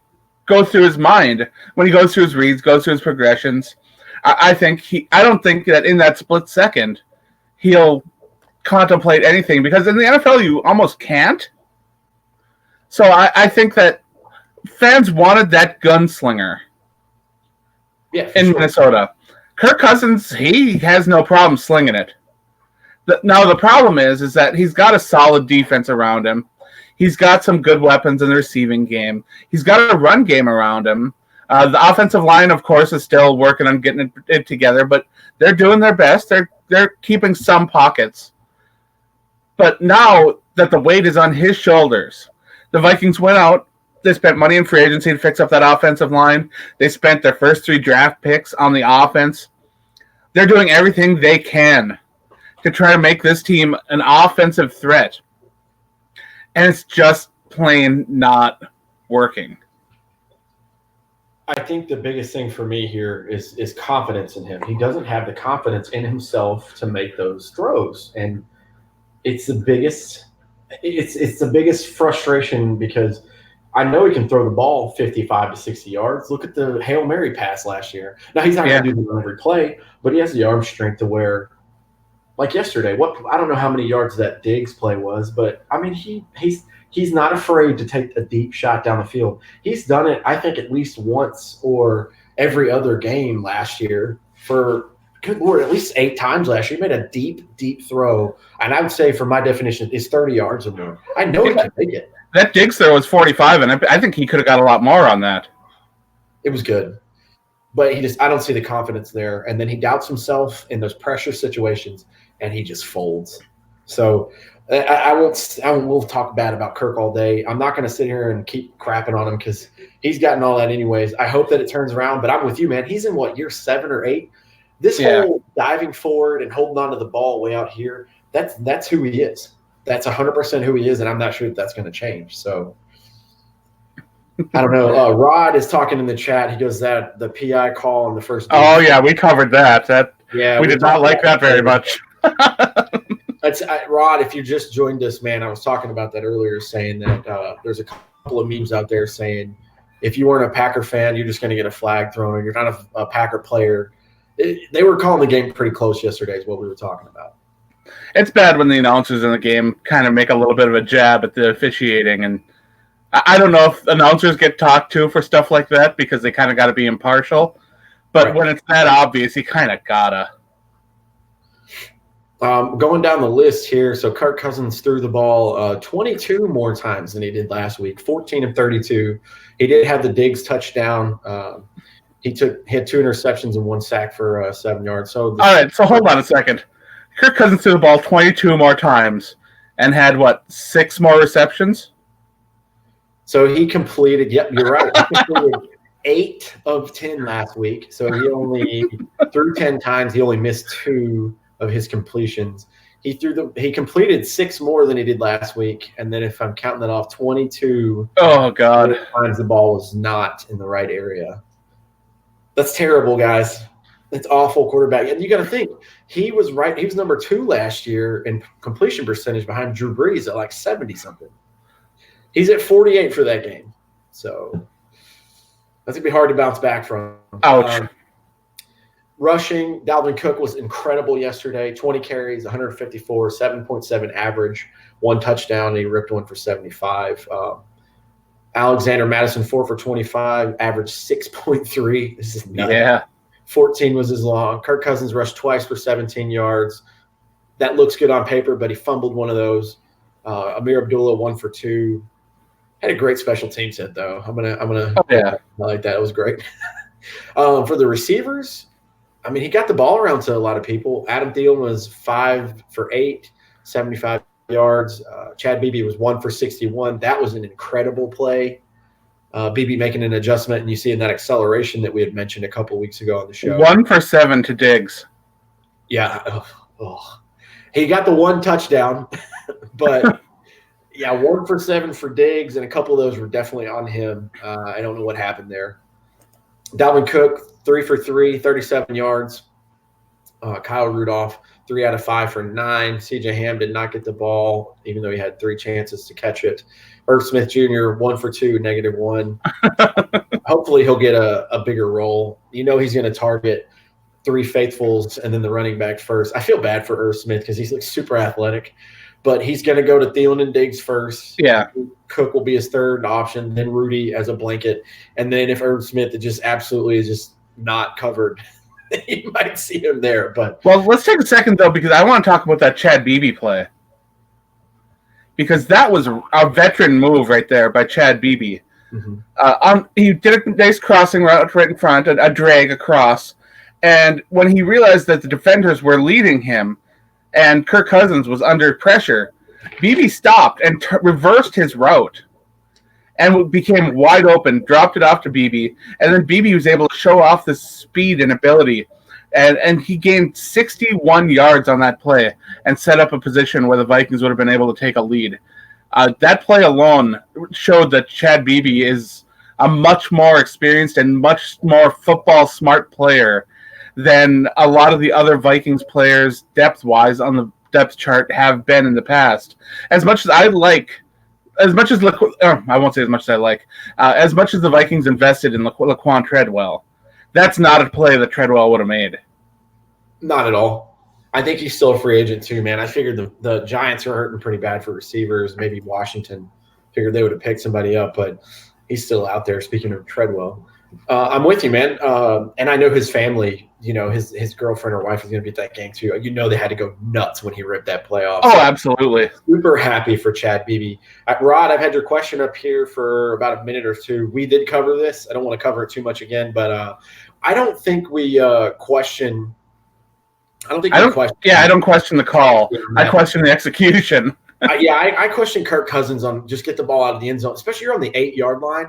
go through his mind when he goes through his reads, goes through his progressions. I don't think that in that split second he'll contemplate anything, because in the NFL you almost can't. So I think that fans wanted that gunslinger in Minnesota. Kirk Cousins, he has no problem slinging it. Now the problem is that he's got a solid defense around him. He's got some good weapons in the receiving game. He's got a run game around him. The offensive line, of course, is still working on getting it together, but they're doing their best. They're keeping some pockets. But now that the weight is on his shoulders, the Vikings went out. They spent money in free agency to fix up that offensive line. They spent their first 3 draft picks on the offense. They're doing everything they can to try to make this team an offensive threat. And it's just plain not working. I think the biggest thing for me here is confidence in him. He doesn't have the confidence in himself to make those throws. And it's the biggest frustration, because I know he can throw the ball 55 to 60 yards. Look at the Hail Mary pass last year. Now, he's not going to do the every play, but he has the arm strength to where, like yesterday, I don't know how many yards that Diggs play was, but, I mean, he's not afraid to take a deep shot down the field. He's done it, I think, at least once or every other game last year for – good Lord, at least 8 times last year. He made a deep, deep throw. And I would say, for my definition, it's 30 yards or more. I know he can make it. That Diggs throw was 45, and I think he could have got a lot more on that. It was good. But I don't see the confidence there. And then he doubts himself in those pressure situations, and he just folds. So I won't talk bad about Kirk all day. I'm not going to sit here and keep crapping on him, because he's gotten all that anyways. I hope that it turns around. But I'm with you, man. He's in, year 7 or 8? This whole diving forward and holding on to the ball way out here, that's who he is. That's 100% who he is, and I'm not sure that's going to change. So I don't know. Rod is talking in the chat. He goes that the PI call in the first game. Oh, yeah, we covered that. We did not like that very much. Rod, if you just joined us, man, I was talking about that earlier, saying that there's a couple of memes out there saying if you weren't a Packer fan, you're just going to get a flag thrown, or you're not a Packer player. They were calling the game pretty close yesterday is what we were talking about. It's bad when the announcers in the game kind of make a little bit of a jab at the officiating. And I don't know if announcers get talked to for stuff like that, because they kind of got to be impartial. But when it's that obvious, you kind of got to. Going down the list here, so Kirk Cousins threw the ball 22 more times than he did last week, 14 of 32. He did have the Diggs touchdown. He had 2 interceptions and 1 sack for 7 yards. All right, so hold on a second. Kirk Cousins threw the ball 22 more times and had, 6 more receptions? So he completed – yep, you're right. He completed 8 of 10 last week. So he only threw 10 times. He only missed 2 of his completions. He completed 6 more than he did last week. And then if I'm counting that off, 22 times the ball was not in the right area. That's terrible, guys. It's awful quarterback. And you got to think, he was right. He was number 2 last year in completion percentage behind Drew Brees at 70-something. He's at 48 for that game. So that's going to be hard to bounce back from. Ouch. Rushing, Dalvin Cook was incredible yesterday. 20 carries, 154, 7.7 average, 1 touchdown, and he ripped one for 75. Alexander Madison, 4 for 25, averaged 6.3. This is nuts. Yeah. 14 was his long. Kirk Cousins rushed twice for 17 yards. That looks good on paper, but he fumbled one of those. Amir Abdullah, 1 for 2. Had a great special teams hit, though. I'm gonna highlight that. It was great. For the receivers, I mean, he got the ball around to a lot of people. Adam Thielen was 5 for 8, 75 yards. Chad Beebe was 1 for 61. That was an incredible play. Beebe making an adjustment, and you see in that acceleration that we had mentioned a couple weeks ago on the show. 1 for 7 to Diggs. Yeah. He got the 1 touchdown, but yeah, 1 for 7 for Diggs, and a couple of those were definitely on him. I don't know what happened there. Dalvin Cook, 3 for 3, 37 yards. Kyle Rudolph, 3 out of 5 for 9. CJ Ham did not get the ball, even though he had 3 chances to catch it. Irv Smith Jr., 1 for 2, -1. Hopefully he'll get a bigger role. You know he's going to target 3 faithfuls and then the running back first. I feel bad for Irv Smith because he's like super athletic, but he's going to go to Thielen and Diggs first. Yeah. Cook will be his third option, then Rudy as a blanket. And then if Irv Smith is just not covered, you might see him there. But well, let's take a second, though, because I want to talk about that Chad Beebe play. Because that was a veteran move right there by Chad Beebe. Mm-hmm. He did a nice crossing route right in front, a drag across. And when he realized that the defenders were leading him and Kirk Cousins was under pressure, Beebe stopped and reversed his route and became wide open, dropped it off to Beebe, and then Beebe was able to show off the speed and ability. And he gained 61 yards on that play and set up a position where the Vikings would have been able to take a lead. That play alone showed that Chad Beebe is a much more experienced and much more football smart player than a lot of the other Vikings players depth-wise on the depth chart have been in the past. As much as the Vikings invested in Laquan Treadwell, that's not a play that Treadwell would have made. Not at all. I think he's still a free agent too, man. I figured the Giants are hurting pretty bad for receivers. Maybe Washington figured they would have picked somebody up, but he's still out there. Speaking of Treadwell, I'm with you, man. And I know his family, his girlfriend or wife is going to be at that game too. They had to go nuts when he ripped that play off. Oh, so absolutely. Super happy for Chad Beebe. Rod, I've had your question up here for about a minute or two. We did cover this. I don't want to cover it too much again, but I don't think we question. I don't question the call. I question the execution. I question Kirk Cousins on just get the ball out of the end zone, especially you're on the 8-yard line.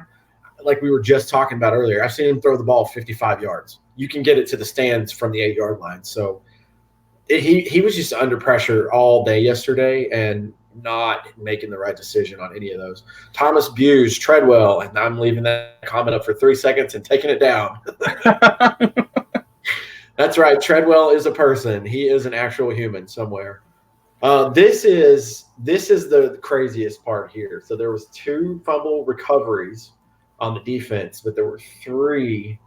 Like we were just talking about earlier, I've seen him throw the ball 55 yards. You can get it to the stands from the 8-yard line. So he was just under pressure all day yesterday and not making the right decision on any of those. Thomas Buse, Treadwell, and I'm leaving that comment up for 3 seconds and taking it down. That's right. Treadwell is a person. He is an actual human somewhere. This is the craziest part here. So there was 2 fumble recoveries on the defense, but there were 3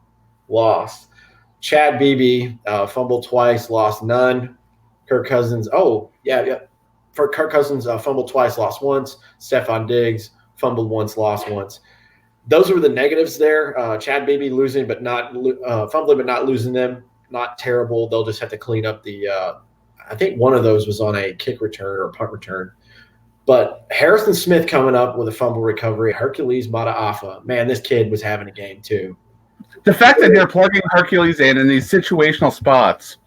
lost. Chad Beebe fumbled twice, lost none. Kirk Cousins, for Kirk Cousins, fumbled twice, lost once. Stephon Diggs fumbled once, lost once. Those were the negatives there. Chad Beebe losing, but not fumbling, but not losing them. Not terrible. They'll just have to clean up the I think one of those was on a kick return or punt return. But Harrison Smith coming up with a fumble recovery. Hercules Mataafa. Man, this kid was having a game too. The fact that they're plugging Hercules in these situational spots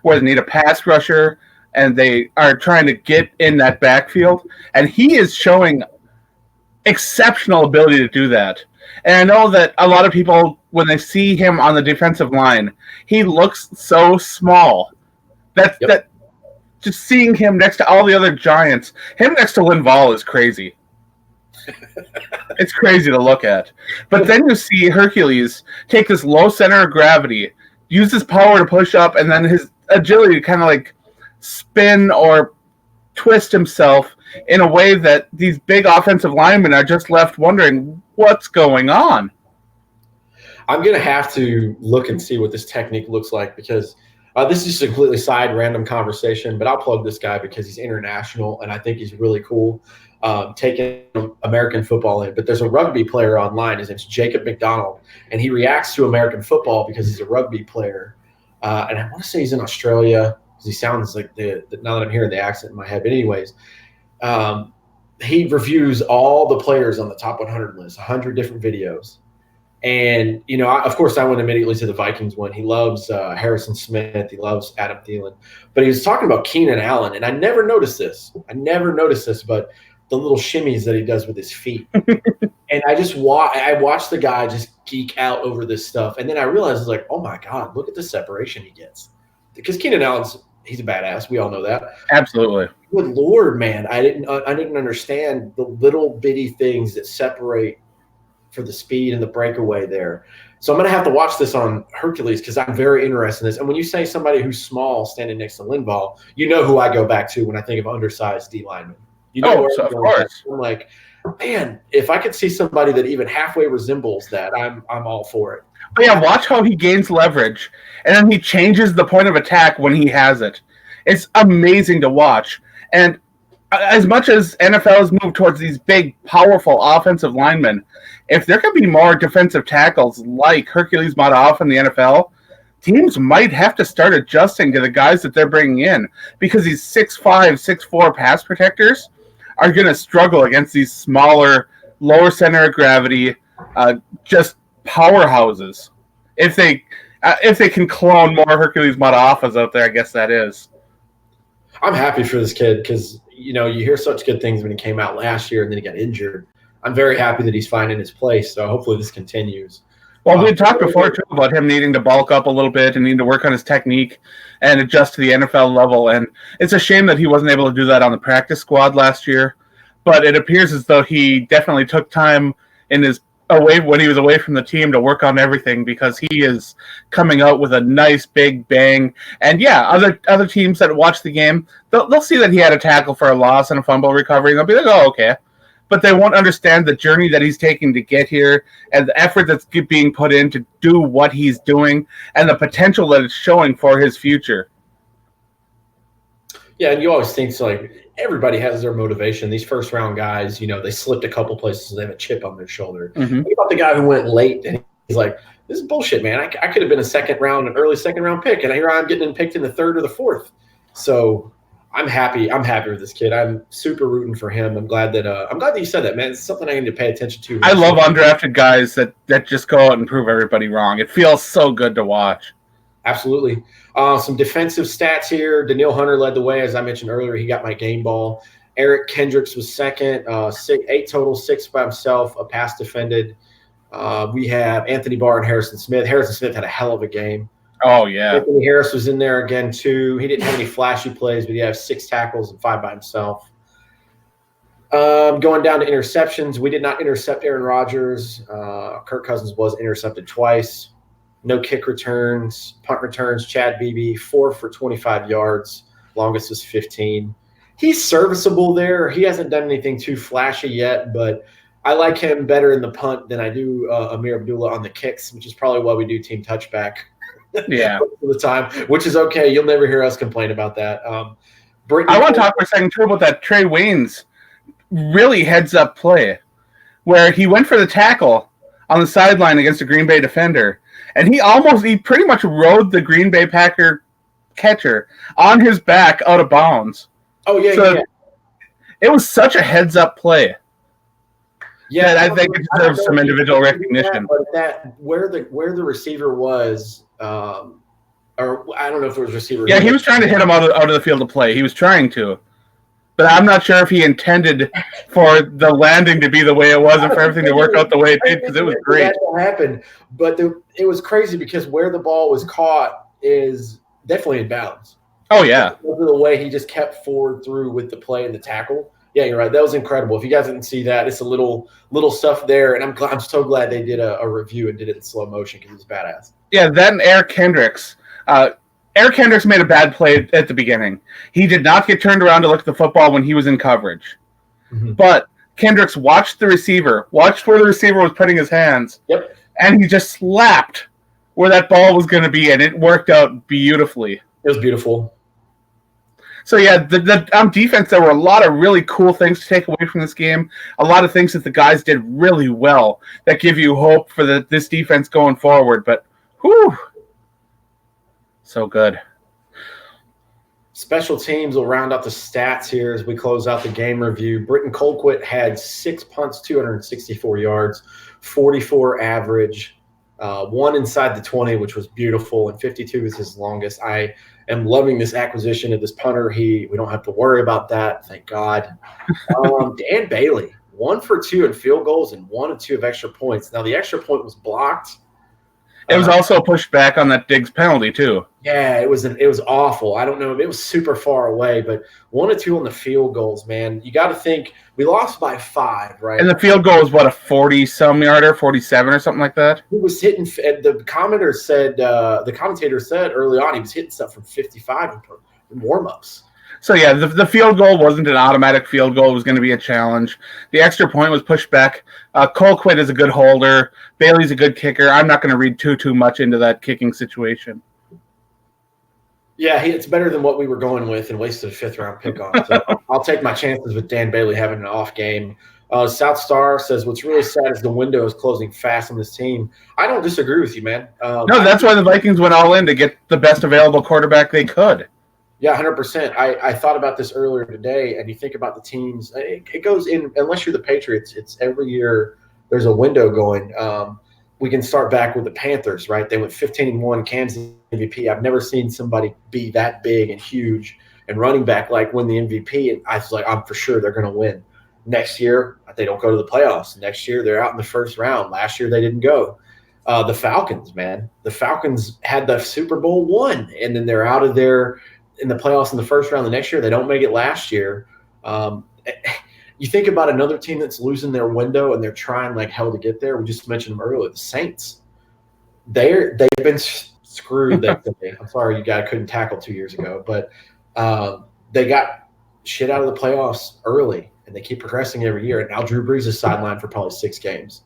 where they need a pass rusher and they are trying to get in that backfield, and he is showing exceptional ability to do that. And I know that a lot of people, when they see him on the defensive line, he looks so small. That just seeing him next to all the other giants, him next to Linval is crazy. It's crazy to look at. But then you see Hercules take this low center of gravity, use his power to push up, and then his agility to kind of like spin or twist himself in a way that these big offensive linemen are just left wondering what's going on. I'm going to have to look and see what this technique looks like because this is just a completely side random conversation, but I'll plug this guy because he's international and I think he's really cool taking American football in. But there's a rugby player online. His name's Jacob McDonald, and he reacts to American football because he's a rugby player. And I want to say he's in Australia because he sounds like now that I'm hearing the accent in my head. But anyways, he reviews all the players on the top 100 list, 100 different videos. And, of course, I went immediately to the Vikings one. He loves Harrison Smith. He loves Adam Thielen. But he was talking about Keenan Allen, and I never noticed this. But the little shimmies that he does with his feet. And I watched the guy just geek out over this stuff. And then I realized, oh, my God, look at the separation he gets. Because Keenan Allen's – he's a badass. We all know that. Absolutely. Good Lord, man. I didn't understand the little bitty things that separate for the speed and the breakaway there. So I'm going to have to watch this on Hercules because I'm very interested in this. And when you say somebody who's small standing next to Linval, you know who I go back to when I think of undersized D linemen. Of course. I'm like, man, if I could see somebody that even halfway resembles that, I'm all for it. But yeah, watch how he gains leverage, and then he changes the point of attack when he has it. It's amazing to watch. And as much as NFL has moved towards these big, powerful offensive linemen, if there could be more defensive tackles like Hercules Mataoff in the NFL, teams might have to start adjusting to the guys that they're bringing in because these 6'5", 6'4" pass protectors are going to struggle against these smaller, lower center of gravity, just powerhouses. If they can clone more Hercules Mataoffas out there, I guess that is. I'm happy for this kid because, you hear such good things when he came out last year and then he got injured. I'm very happy that he's finding his place, so hopefully this continues. Well, we had talked before, too, about him needing to bulk up a little bit and needing to work on his technique and adjust to the NFL level. And it's a shame that he wasn't able to do that on the practice squad last year. But it appears as though he definitely took time when he was away from the team to work on everything because he is coming out with a nice big bang. And, yeah, other teams that watch the game, they'll see that he had a tackle for a loss and a fumble recovery, and they'll be like, oh, okay. But they won't understand the journey that he's taking to get here and the effort that's being put in to do what he's doing and the potential that it's showing for his future. Yeah, and you always think everybody has their motivation. These first-round guys, they slipped a couple places and they have a chip on their shoulder. Mm-hmm. Think about the guy who went late and he's like, this is bullshit, man. I could have been an early second-round pick, and here I'm getting picked in the third or the fourth. So I'm happy. I'm happy with this kid. I'm super rooting for him. I'm glad that you said that, man. It's something I need to pay attention to. I love undrafted guys that just go out and prove everybody wrong. It feels so good to watch. Absolutely. Some defensive stats here. Daniil Hunter led the way. As I mentioned earlier, he got my game ball. Eric Kendricks was second. 8 total, 6 by himself, a pass defended. We have Anthony Barr and Harrison Smith. Harrison Smith had a hell of a game. Oh, yeah. Anthony Harris was in there again, too. He didn't have any flashy plays, but he had 6 tackles and 5 by himself. Going down to interceptions, we did not intercept Aaron Rodgers. Kirk Cousins was intercepted twice. No kick returns, punt returns. Chad Beebe, 4 for 25 yards. Longest was 15. He's serviceable there. He hasn't done anything too flashy yet, but I like him better in the punt than I do Amir Abdullah on the kicks, which is probably why we do team touchback. Yeah, most of the time, which is okay. You'll never hear us complain about that. I want to talk for a second too about that Trey Waynes really heads up play where he went for the tackle on the sideline against a Green Bay defender, and he pretty much rode the Green Bay Packer catcher on his back out of bounds. Oh yeah, so yeah. It was such a heads up play. Yeah, I think it deserves some individual recognition. But where the receiver was, or I don't know if it was receiver. Yeah, he was trying to hit him out of the field of play. He was trying to, but I'm not sure if he intended for the landing to be the way it was and for everything to work out the way it did because it was great. That happened, but it was crazy because where the ball was caught is definitely in bounds. Oh yeah, the way he just kept forward through with the play and the tackle. Yeah, you're right. That was incredible. If you guys didn't see that, it's a little stuff there, and I'm so glad they did a review and did it in slow motion because it's badass. Yeah, then Eric Kendricks. Eric Kendricks made a bad play at the beginning. He did not get turned around to look at the football when he was in coverage. Mm-hmm. But Kendricks watched the receiver, watched where the receiver was putting his hands, yep, and he just slapped where that ball was going to be, and it worked out beautifully. It was beautiful. So, yeah, on defense, there were a lot of really cool things to take away from this game. A lot of things that the guys did really well that give you hope for this defense going forward. But, whew, so good. Special teams will round out the stats here as we close out the game review. Britton Colquitt had 6 punts, 264 yards, 44 average, one inside the 20, which was beautiful, and 52 is his longest. I am loving this acquisition of this punter. We don't have to worry about that, thank God. Dan Bailey, 1 for 2 in field goals and 1 of 2 of extra points. Now, the extra point was blocked. It was also pushed back on that Diggs penalty, too. Yeah, it was awful. I don't know. It was super far away, but 1 or 2 on the field goals, man. You got to think we lost by 5, right? And the field goal was, what, a 40-some yarder, 47 or something like that? He was hitting – the commentator said early on he was hitting stuff from 55 in warm-ups. So, yeah, the field goal wasn't an automatic field goal. It was going to be a challenge. The extra point was pushed back. Colquitt is a good holder. Bailey's a good kicker. I'm not going to read too much into that kicking situation. Yeah, it's better than what we were going with and wasted a 5th-round pick on. So I'll take my chances with Dan Bailey having an off game. South Star says, what's really sad is the window is closing fast on this team. I don't disagree with you, man. No, that's why the Vikings went all in to get the best available quarterback they could. Yeah, 100%. I thought about this earlier today, and you think about the teams. It goes in, unless you're the Patriots, it's every year there's a window going. We can start back with the Panthers, right? They went 15-1, Kansas MVP. I've never seen somebody be that big and huge and running back like win the MVP. And I was like, I'm for sure they're going to win. Next year, they don't go to the playoffs. Next year, they're out in the first round. Last year, they didn't go. The Falcons, man. The Falcons had the Super Bowl won, and then they're out of there in the playoffs in the first round the next year. They don't make it last year. You think about another team that's losing their window and they're trying like hell to get there. We just mentioned them earlier, the Saints. They've been screwed. I'm sorry you guys couldn't tackle 2 years ago, but they got shit out of the playoffs early, and they keep progressing every year. And now Drew Brees is sidelined for probably 6 games.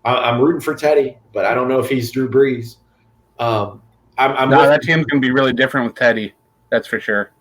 I'm rooting for Teddy, but I don't know if he's Drew Brees. That team's going to be really different with Teddy. That's for sure.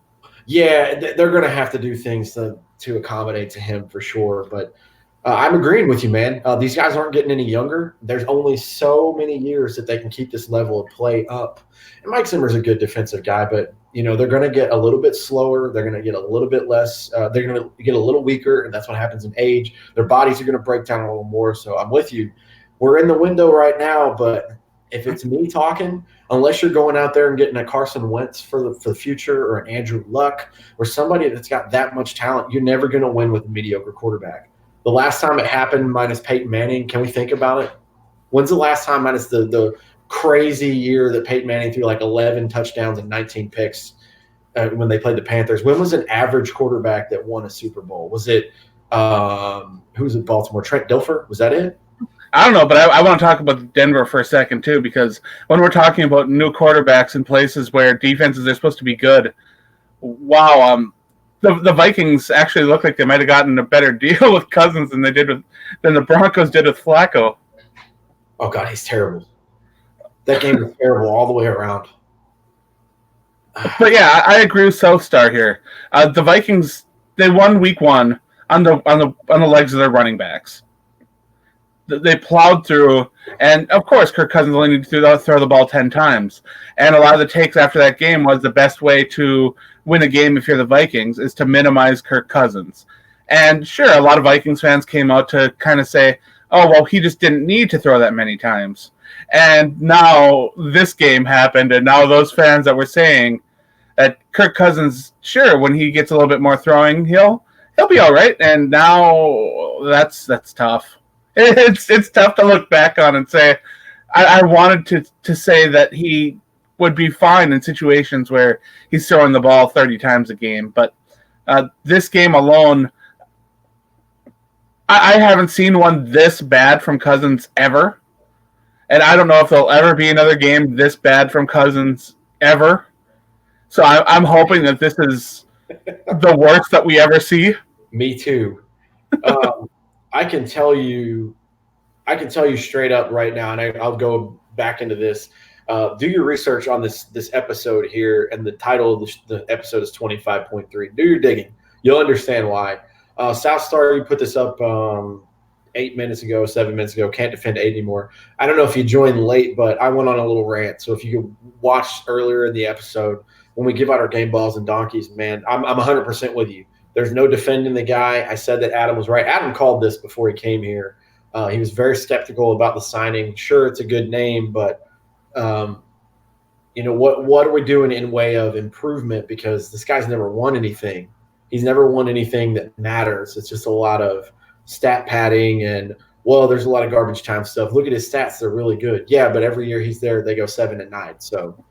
Yeah, they're going to have to do things to accommodate to him for sure. But I'm agreeing with you, man. These guys aren't getting any younger. There's only so many years that they can keep this level of play up. And Mike Zimmer's a good defensive guy, but they're going to get a little bit slower. They're going to get a little bit less. They're going to get a little weaker, and that's what happens in age. Their bodies are going to break down a little more. So I'm with you. We're in the window right now, but if it's me talking, unless you're going out there and getting a Carson Wentz for the future or an Andrew Luck or somebody that's got that much talent, you're never going to win with a mediocre quarterback. The last time it happened, minus Peyton Manning, can we think about it? When's the last time, minus the crazy year that Peyton Manning threw like 11 touchdowns and 19 picks when they played the Panthers? When was an average quarterback that won a Super Bowl? Was it who was it, Baltimore? Trent Dilfer? Was that it? I don't know, but I want to talk about Denver for a second, too, because when we're talking about new quarterbacks in places where defenses are supposed to be good, wow, the Vikings actually look like they might have gotten a better deal with Cousins than the Broncos did with Flacco. Oh, God, he's terrible. That game was terrible all the way around. But, yeah, I agree with South Star here. The Vikings, they won week 1 on the legs of their running backs. They plowed through, and of course, Kirk Cousins only needed to throw the ball 10 times. And a lot of the takes after that game was the best way to win a game if you're the Vikings is to minimize Kirk Cousins. And sure, a lot of Vikings fans came out to kind of say, oh, well, he just didn't need to throw that many times. And now this game happened, and now those fans that were saying that Kirk Cousins, sure, when he gets a little bit more throwing, he'll be all right. And now that's tough. It's tough to look back on and say, I wanted to say that he would be fine in situations where he's throwing the ball 30 times a game. But this game alone, I haven't seen one this bad from Cousins ever. And I don't know if there'll ever be another game this bad from Cousins ever. So I'm hoping that this is the worst that we ever see. Me too. I can tell you straight up right now, and I'll go back into this. Do your research on this episode here, and the title of the episode is 25.3. Do your digging. You'll understand why. South Star, you put this up 7 minutes ago. Can't defend 8 anymore. I don't know if you joined late, but I went on a little rant. So if you could watch earlier in the episode, when we give out our game balls and donkeys, man, I'm 100% with you. There's no defending the guy. I said that Adam was right. Adam called this before he came here. He was very skeptical about the signing. Sure, it's a good name, but what are we doing in way of improvement? Because this guy's never won anything. He's never won anything that matters. It's just a lot of stat padding and, there's a lot of garbage time stuff. Look at his stats. They're really good. Yeah, but every year he's there, they go 7-9. So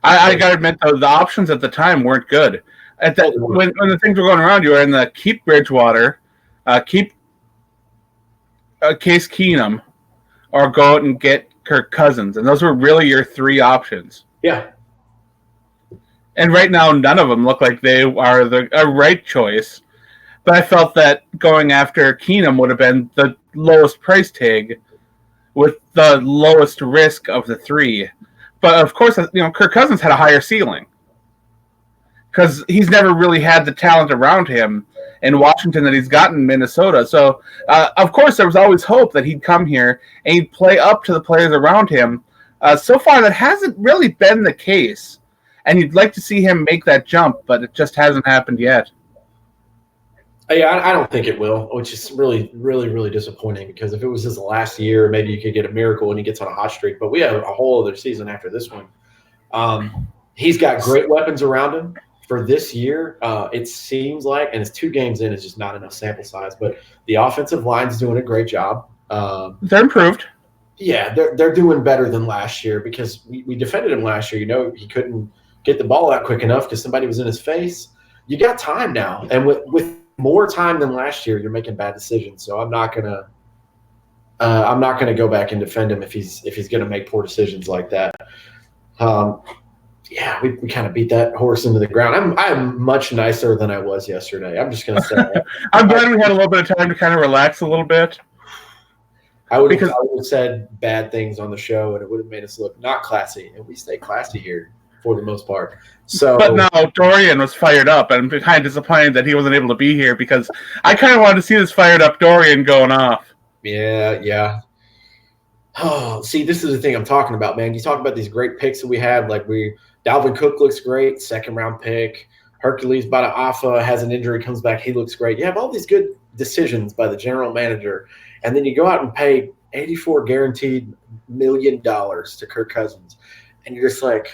I got to admit, though, the options at the time weren't good. When the things were going around, you were in the keep Bridgewater, keep Case Keenum, or go out and get Kirk Cousins. And those were really your three options. Yeah. And right now, none of them look like they are a right choice. But I felt that going after Keenum would have been the lowest price tag with the lowest risk of the three. But, of course, Kirk Cousins had a higher ceiling because he's never really had the talent around him in Washington that he's gotten in Minnesota. So, of course, there was always hope that he'd come here and he'd play up to the players around him. So far, that hasn't really been the case. And you'd like to see him make that jump, but it just hasn't happened yet. Yeah, I don't think it will, which is really, really, really disappointing because if it was his last year, maybe you could get a miracle when he gets on a hot streak. But we have a whole other season after this one. He's got great weapons around him for this year. It seems like, and it's 2 games in, it's just not enough sample size. But the offensive line's doing a great job. They're improved. Yeah, they're doing better than last year because we defended him last year. He couldn't get the ball out quick enough because somebody was in his face. You got time now, and with more time than last year, you're making bad decisions. So I'm not gonna go back and defend him if he's gonna make poor decisions like that. We kind of beat that horse into the ground. I'm much nicer than I was yesterday. I'm just gonna say that. I'm glad we had a little bit of time to kind of relax a little bit. I would have said bad things on the show, and it would have made us look not classy, and we stay classy here for the most part. But now Dorian was fired up, and I'm kind of disappointed that he wasn't able to be here because I kind of wanted to see this fired up Dorian going off. Yeah. Oh, see, this is the thing I'm talking about, man. You talk about these great picks that we had, Dalvin Cook looks great, 2nd-round pick. Hercules Bada has an injury, comes back, he looks great. You have all these good decisions by the general manager, and then you go out and pay $84 guaranteed million to Kirk Cousins, and you're just like,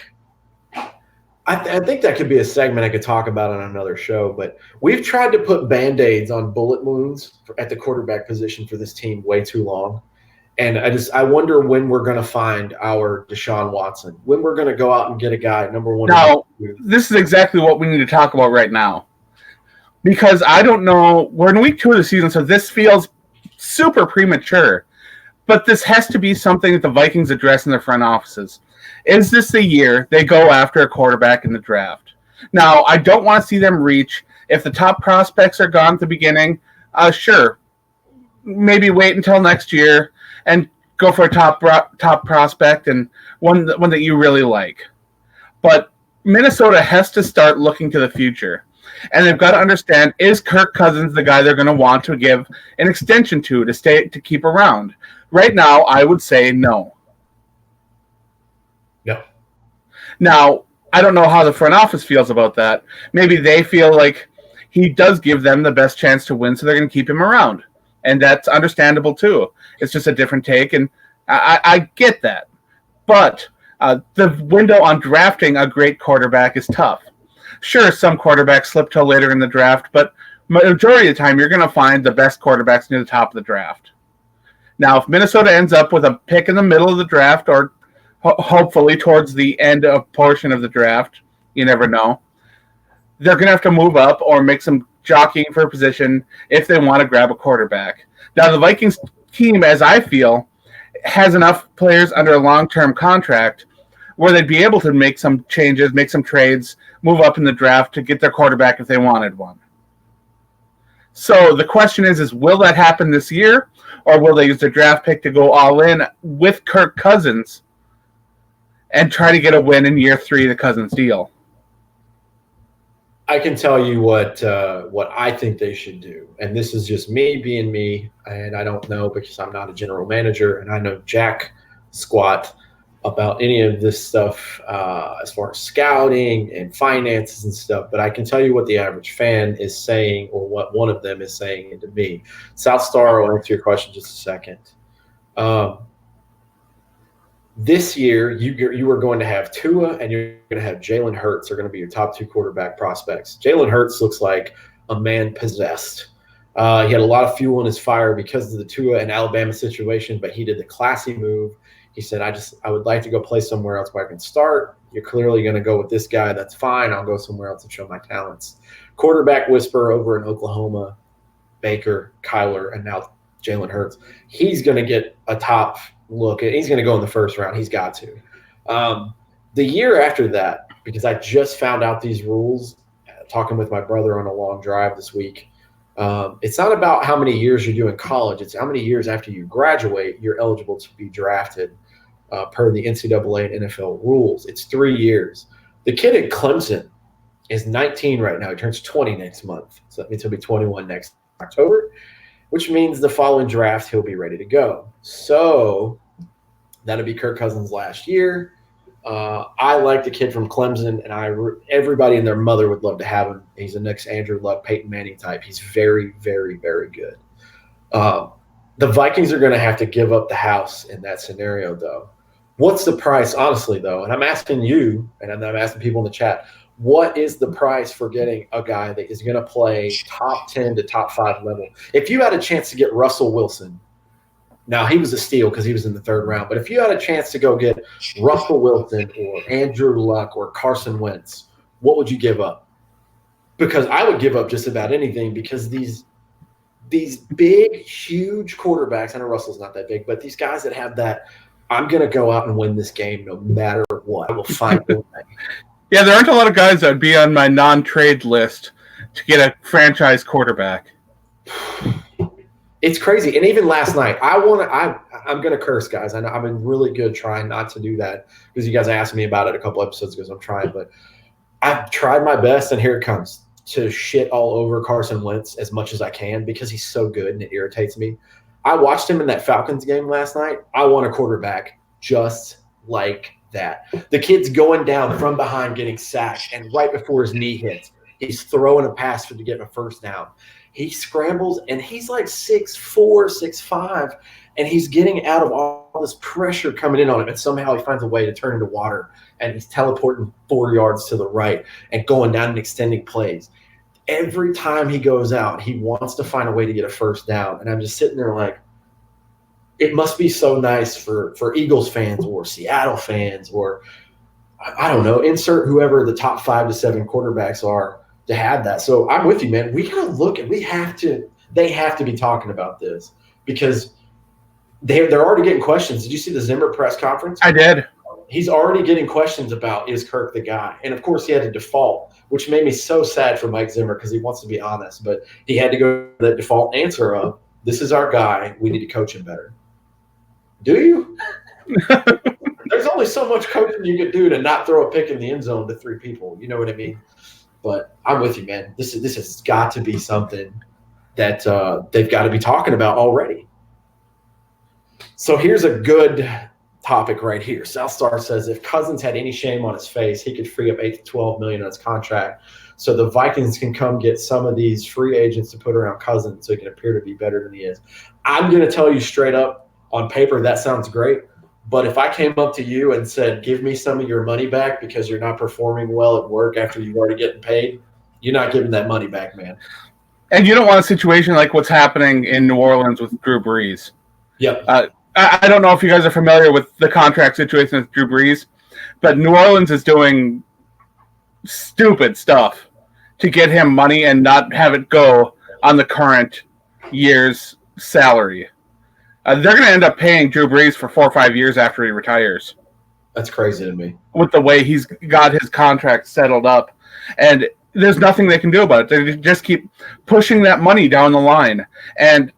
I think that could be a segment I could talk about on another show, but we've tried to put Band-Aids on bullet wounds at the quarterback position for this team way too long. And I wonder when we're going to find our Deshaun Watson, when we're going to go out and get a guy, number one. Now, this is exactly what we need to talk about right now. Because I don't know, we're in week 2 of the season, so this feels super premature. But this has to be something that the Vikings address in their front offices. Is this the year they go after a quarterback in the draft? Now, I don't want to see them reach. If the top prospects are gone at the beginning, sure. Maybe wait until next year and go for a top prospect and one that you really like. But Minnesota has to start looking to the future. And they've got to understand, is Kirk Cousins the guy they're going to want to give an extension to keep around? Right now, I would say no. No. Now, I don't know how the front office feels about that. Maybe they feel like he does give them the best chance to win, so they're going to keep him around. And that's understandable, too. It's just a different take, and I get that. But the window on drafting a great quarterback is tough. Sure, some quarterbacks slip till later in the draft, but majority of the time, you're going to find the best quarterbacks near the top of the draft. Now, if Minnesota ends up with a pick in the middle of the draft or hopefully towards the end of portion of the draft, you never know, they're going to have to move up or make some jockeying for a position if they want to grab a quarterback. Now, the Vikings team, as I feel, has enough players under a long-term contract where they'd be able to make some changes, make some trades, move up in the draft to get their quarterback if they wanted one. So the question is will that happen this year, or will they use their draft pick to go all in with Kirk Cousins and try to get a win in year 3 of the Cousins deal? I can tell you what I think they should do, and this is just me being me, and I don't know because I'm not a general manager, and I know jack squat. about any of this stuff as far as scouting and finances and stuff, but I can tell you what the average fan is saying, or what one of them is saying to me. South Star, I'll answer your question in just a second. This year, you are going to have Tua and you're going to have Jalen Hurts are going to be your top 2 quarterback prospects. Jalen Hurts looks like a man possessed. He had a lot of fuel in his fire because of the Tua and Alabama situation, but he did the classy move. He said, I would like to go play somewhere else where I can start. You're clearly going to go with this guy. That's fine. I'll go somewhere else and show my talents. Quarterback whisperer over in Oklahoma, Baker, Kyler, and now Jalen Hurts. He's going to get a top look. He's going to go in the first round. He's got to. The year after that, because I just found out these rules, talking with my brother on a long drive this week, it's not about how many years you do in college. It's how many years after you graduate you're eligible to be drafted per the NCAA and NFL rules. It's 3 years. The kid at Clemson is 19 right now. He turns 20 next month. So that means he'll be 21 next October, which means the following draft he'll be ready to go. So that'll be Kirk Cousins' last year. I like the kid from Clemson, and everybody and their mother would love to have him. He's the next Andrew Luck, Peyton Manning type. He's very, very, very good. The Vikings are going to have to give up the house in that scenario, though. What's the price, honestly, though? And I'm asking you, and I'm asking people in the chat, what is the price for getting a guy that is going to play top 10 to top 5 level? If you had a chance to get Russell Wilson, now he was a steal because he was in the 3rd round, but if you had a chance to go get Russell Wilson or Andrew Luck or Carson Wentz, what would you give up? Because I would give up just about anything, because these big, huge quarterbacks, I know Russell's not that big, but these guys that have that, I'm going to go out and win this game no matter what. I will find a way. Yeah, there aren't a lot of guys that would be on my non-trade list to get a franchise quarterback. It's crazy. And even last night, I'm going to curse, guys. I know I've been really good trying not to do that because you guys asked me about it a couple episodes ago, so I'm trying. But I've tried my best, and here it comes, to shit all over Carson Wentz as much as I can because he's so good and it irritates me. I watched him in that Falcons game last night. I want a quarterback just like that. The kid's going down from behind getting sacked, and right before his knee hits, he's throwing a pass to get a first down. He scrambles, and he's like 6'4", 6'5", and he's getting out of all this pressure coming in on him, and somehow he finds a way to turn into water, and he's teleporting 4 yards to the right and going down and extending plays. Every time he goes out, he wants to find a way to get a first down, and I'm just sitting there like, it must be so nice for Eagles fans or Seattle fans or, I don't know, insert whoever the top 5 to 7 quarterbacks are to have that. So I'm with you, man. We got to look at – they have to be talking about this because they're already getting questions. Did you see the Zimmer press conference? I did. He's already getting questions about, is Kirk the guy? And, of course, he had to default, which made me so sad for Mike Zimmer because he wants to be honest. But he had to go to the default answer of, this is our guy. We need to coach him better. Do you? There's only so much coaching you can do to not throw a pick in the end zone to 3 people. You know what I mean? But I'm with you, man. This has got to be something that they've got to be talking about already. So here's a good topic right here. South Star says if Cousins had any shame on his face, he could free up $8 to $12 million on his contract, so the Vikings can come get some of these free agents to put around Cousins so he can appear to be better than he is. I'm going to tell you straight up, on paper, that sounds great. But if I came up to you and said, give me some of your money back because you're not performing well at work after you've already getting paid, you're not giving that money back, man. And you don't want a situation like what's happening in New Orleans with Drew Brees. Yep. I don't know if you guys are familiar with the contract situation with Drew Brees, but New Orleans is doing stupid stuff to get him money and not have it go on the current year's salary. They're going to end up paying Drew Brees for 4 or 5 years after he retires. That's crazy to me. With the way he's got his contract settled up. And there's nothing they can do about it. They just keep pushing that money down the line. And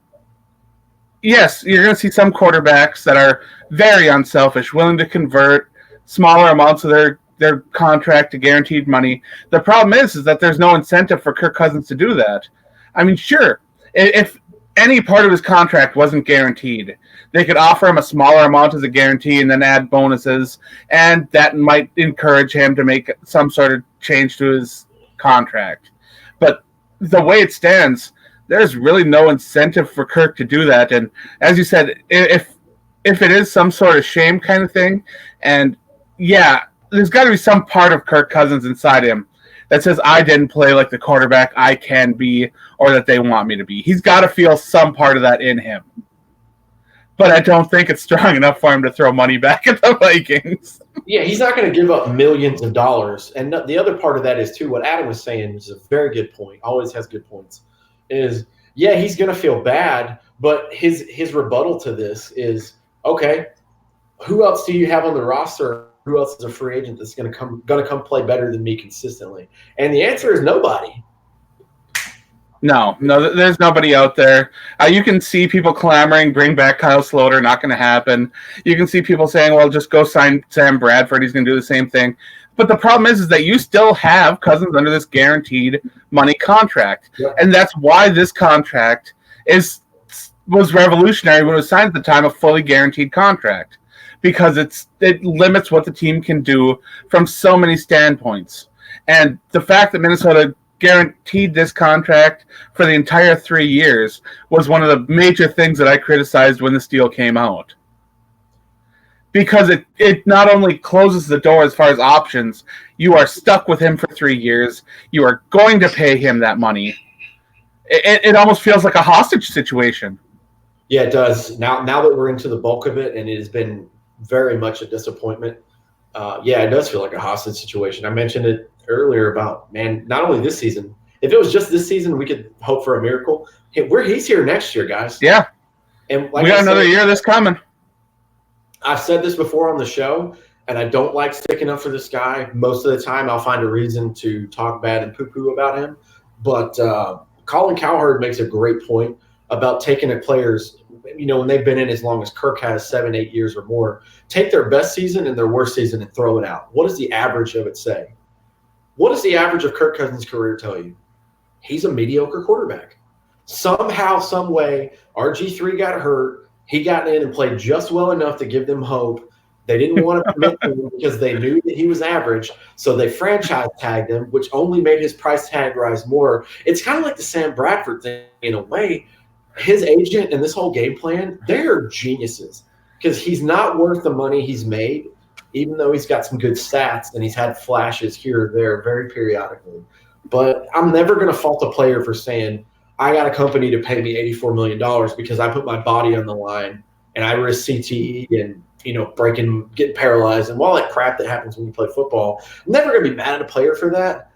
yes, you're going to see some quarterbacks that are very unselfish, willing to convert smaller amounts of their contract to guaranteed money. The problem is that there's no incentive for Kirk Cousins to do that. I mean, sure, if any part of his contract wasn't guaranteed. They could offer him a smaller amount as a guarantee and then add bonuses, and that might encourage him to make some sort of change to his contract. But the way it stands, there's really no incentive for Kirk to do that. And as you said, if it is some sort of shame kind of thing, and yeah, there's got to be some part of Kirk Cousins inside him that says, I didn't play like the quarterback I can be, or that they want me to be. He's got to feel some part of that in him. But I don't think it's strong enough for him to throw money back at the Vikings. Yeah, he's not going to give up millions of dollars. And the other part of that is, too, what Adam was saying is a very good point, always has good points, is, yeah, he's going to feel bad, but his rebuttal to this is, okay, who else do you have on the roster? Who else is a free agent that's going to come play better than me consistently? And the answer is nobody. No, there's nobody out there. You can see people clamoring, bring back Kyle Sloter, not going to happen. You can see people saying, well, just go sign Sam Bradford. He's going to do the same thing. But the problem is that you still have Cousins under this guaranteed money contract. Yep. And that's why this contract was revolutionary when it was signed at the time, a fully guaranteed contract. Because it limits what the team can do from so many standpoints. And the fact that Minnesota guaranteed this contract for the entire 3 years was one of the major things that I criticized when this deal came out. Because it not only closes the door as far as options, you are stuck with him for 3 years. You are going to pay him that money. It almost feels like a hostage situation. Yeah, it does. Now that we're into the bulk of it, and it has been very much a disappointment. Yeah, it does feel like a hostage situation. I mentioned it earlier about, man, not only this season. If it was just this season, we could hope for a miracle. He's here next year, guys. Yeah. And like we got another year this coming. I've said this before on the show, and I don't like sticking up for this guy. Most of the time, I'll find a reason to talk bad and poo-poo about him. But Colin Cowherd makes a great point about taking a player's, when they've been in as long as Kirk has, 7-8 years or more, take their best season and their worst season and throw it out. What does the average of it say? What does the average of Kirk Cousins' career tell you? He's a mediocre quarterback. Somehow, some way, RG3 got hurt. He got in and played just well enough to give them hope. They didn't want to commit to him because they knew that he was average, so they franchise tagged him, which only made his price tag rise more. It's kind of like the Sam Bradford thing in a way. His agent and this whole game plan, they're geniuses because he's not worth the money he's made, even though he's got some good stats and he's had flashes here or there very periodically. But I'm never going to fault a player for saying, I got a company to pay me $84 million because I put my body on the line and I risk CTE and, getting paralyzed and all that crap that happens when you play football. I'm never going to be mad at a player for that.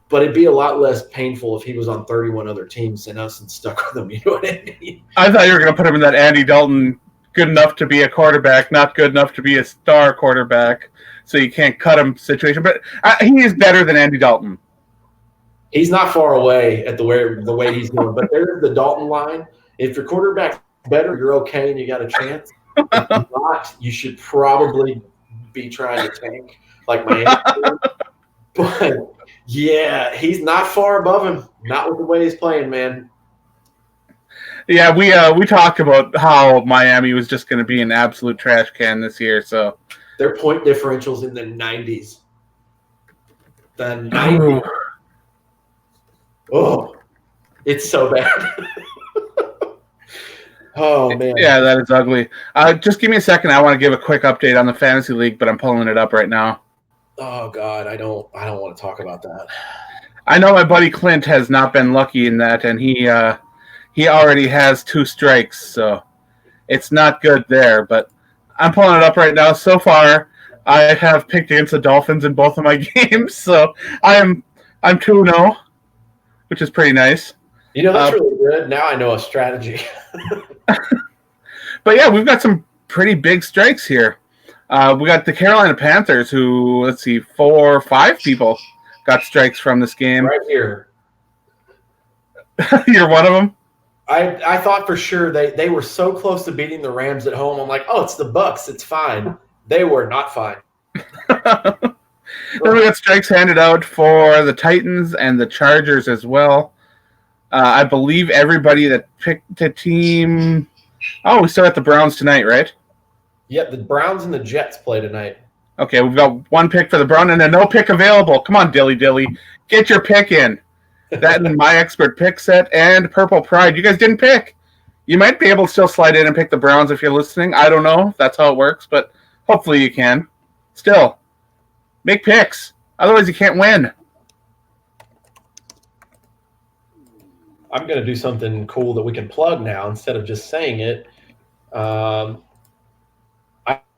But it'd be a lot less painful if he was on 31 other teams than us and stuck with them. You know what I mean? I thought you were going to put him in that Andy Dalton, good enough to be a quarterback, not good enough to be a star quarterback, so you can't cut him situation. But he is better than Andy Dalton. He's not far away at the way he's going. But there's the Dalton line. If your quarterback's better, you're okay and you got a chance. If not, you should probably be trying to tank like Miami. But yeah, he's not far above him. Not with the way he's playing, man. Yeah, we talked about how Miami was just going to be an absolute trash can this year. So their point differentials in the 90s. The 90s. Oh, it's so bad. Oh man. Yeah, that is ugly. Just give me a second. I want to give a quick update on the fantasy league, but I'm pulling it up right now. Oh God, I don't want to talk about that. I know my buddy Clint has not been lucky in that, and he already has 2 strikes, so it's not good there. But I'm pulling it up right now. So far, I have picked against the Dolphins in both of my games, so I'm 2-0, which is pretty nice. That's really good. Now I know a strategy. But yeah, we've got some pretty big strikes here. We got the Carolina Panthers, who, 4 or 5 people got strikes from this game. Right here. You're one of them? I thought for sure they were so close to beating the Rams at home. I'm like, oh, it's the Bucks. It's fine. They were not fine. Then we got strikes handed out for the Titans and the Chargers as well. I believe everybody that picked the team. Oh, we still got the Browns tonight, right? Yep, the Browns and the Jets play tonight. Okay, we've got one pick for the Browns and a no pick available. Come on, Dilly Dilly. Get your pick in. That and my expert pick set and Purple Pride. You guys didn't pick. You might be able to still slide in and pick the Browns if you're listening. I don't know if that's how it works, but hopefully you can. Still, make picks. Otherwise, you can't win. I'm going to do something cool that we can plug now instead of just saying it. I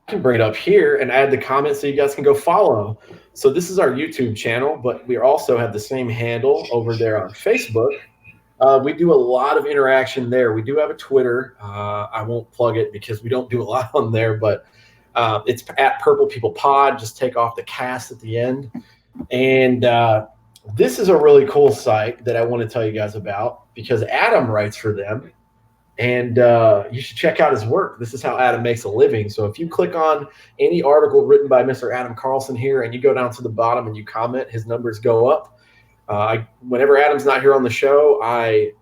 can bring it up here and add the comments so you guys can go follow. So this is our YouTube channel, but we also have the same handle over there on Facebook. We do a lot of interaction there. We do have a Twitter. I won't plug it because we don't do a lot on there, but it's at Purple People Pod. Just take off the cast at the end. And this is a really cool site that I want to tell you guys about because Adam writes for them. And you should check out his work. This is how Adam makes a living. So if you click on any article written by Mr. Adam Carlson here and you go down to the bottom and you comment, his numbers go up. Whenever Adam's not here on the show, I,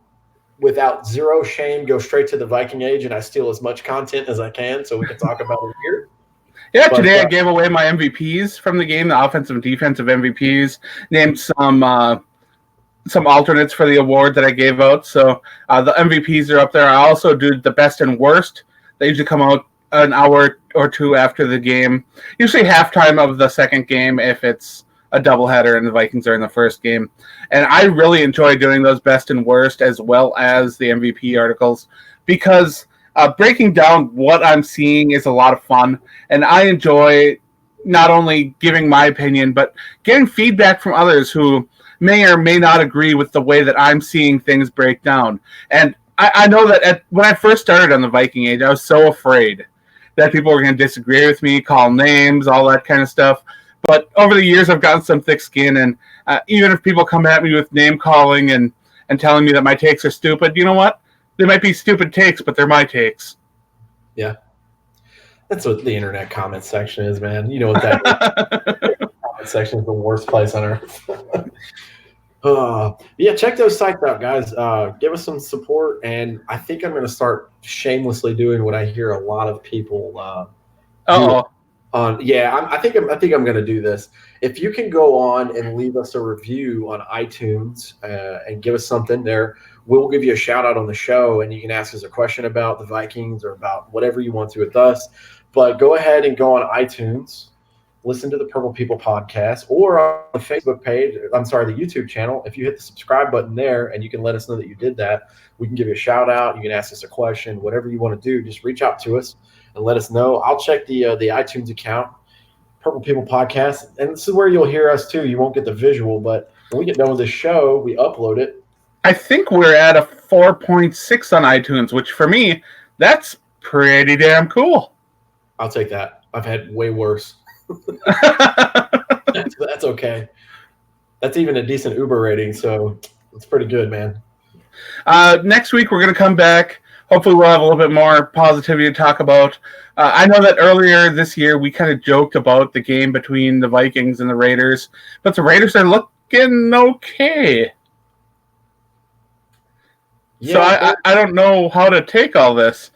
without zero shame, go straight to the Viking Age and I steal as much content as I can so we can talk about it here. Yeah, today I gave away my MVPs from the game, the offensive and defensive MVPs, named some alternates for the award that I gave out. So the MVPs are up there. I also do the best and worst. They usually come out an hour or two after the game, usually halftime of the second game if it's a doubleheader and the Vikings are in the first game. And I really enjoy doing those best and worst as well as the MVP articles because breaking down what I'm seeing is a lot of fun. And I enjoy not only giving my opinion, but getting feedback from others who may or may not agree with the way that I'm seeing things break down. And I know that when I first started on the Viking Age, I was so afraid that people were going to disagree with me, call names, all that kind of stuff. But over the years, I've gotten some thick skin, and even if people come at me with name calling and telling me that my takes are stupid, you know what? They might be stupid takes, but they're my takes. Yeah. That's what the internet comment section is, man. You know what that is. Comment section is the worst place on earth. Yeah, check those sites out, guys. Give us some support, and I think I'm going to start shamelessly doing what I hear a lot of people do. I think I'm going to do this. If you can go on and leave us a review on iTunes and give us something there, we'll give you a shout out on the show, and you can ask us a question about the Vikings or about whatever you want to with us. But go ahead and go on iTunes, listen to the Purple People podcast, or on the Facebook page. I'm sorry, the YouTube channel. If you hit the subscribe button there, and you can let us know that you did that, we can give you a shout out. You can ask us a question, whatever you want to do. Just reach out to us and let us know. I'll check the iTunes account, Purple People Podcast, and this is where you'll hear us too. You won't get the visual, but when we get done with this show, we upload it. I think we're at a 4.6 on iTunes, which for me, that's pretty damn cool. I'll take that. I've had way worse. That's okay. That's even a decent Uber rating, so it's pretty good, man. Next week, we're going to come back. Hopefully, we'll have a little bit more positivity to talk about. I know that earlier this year, we kind of joked about the game between the Vikings and the Raiders, but the Raiders are looking okay. Yeah, so I don't know how to take all this.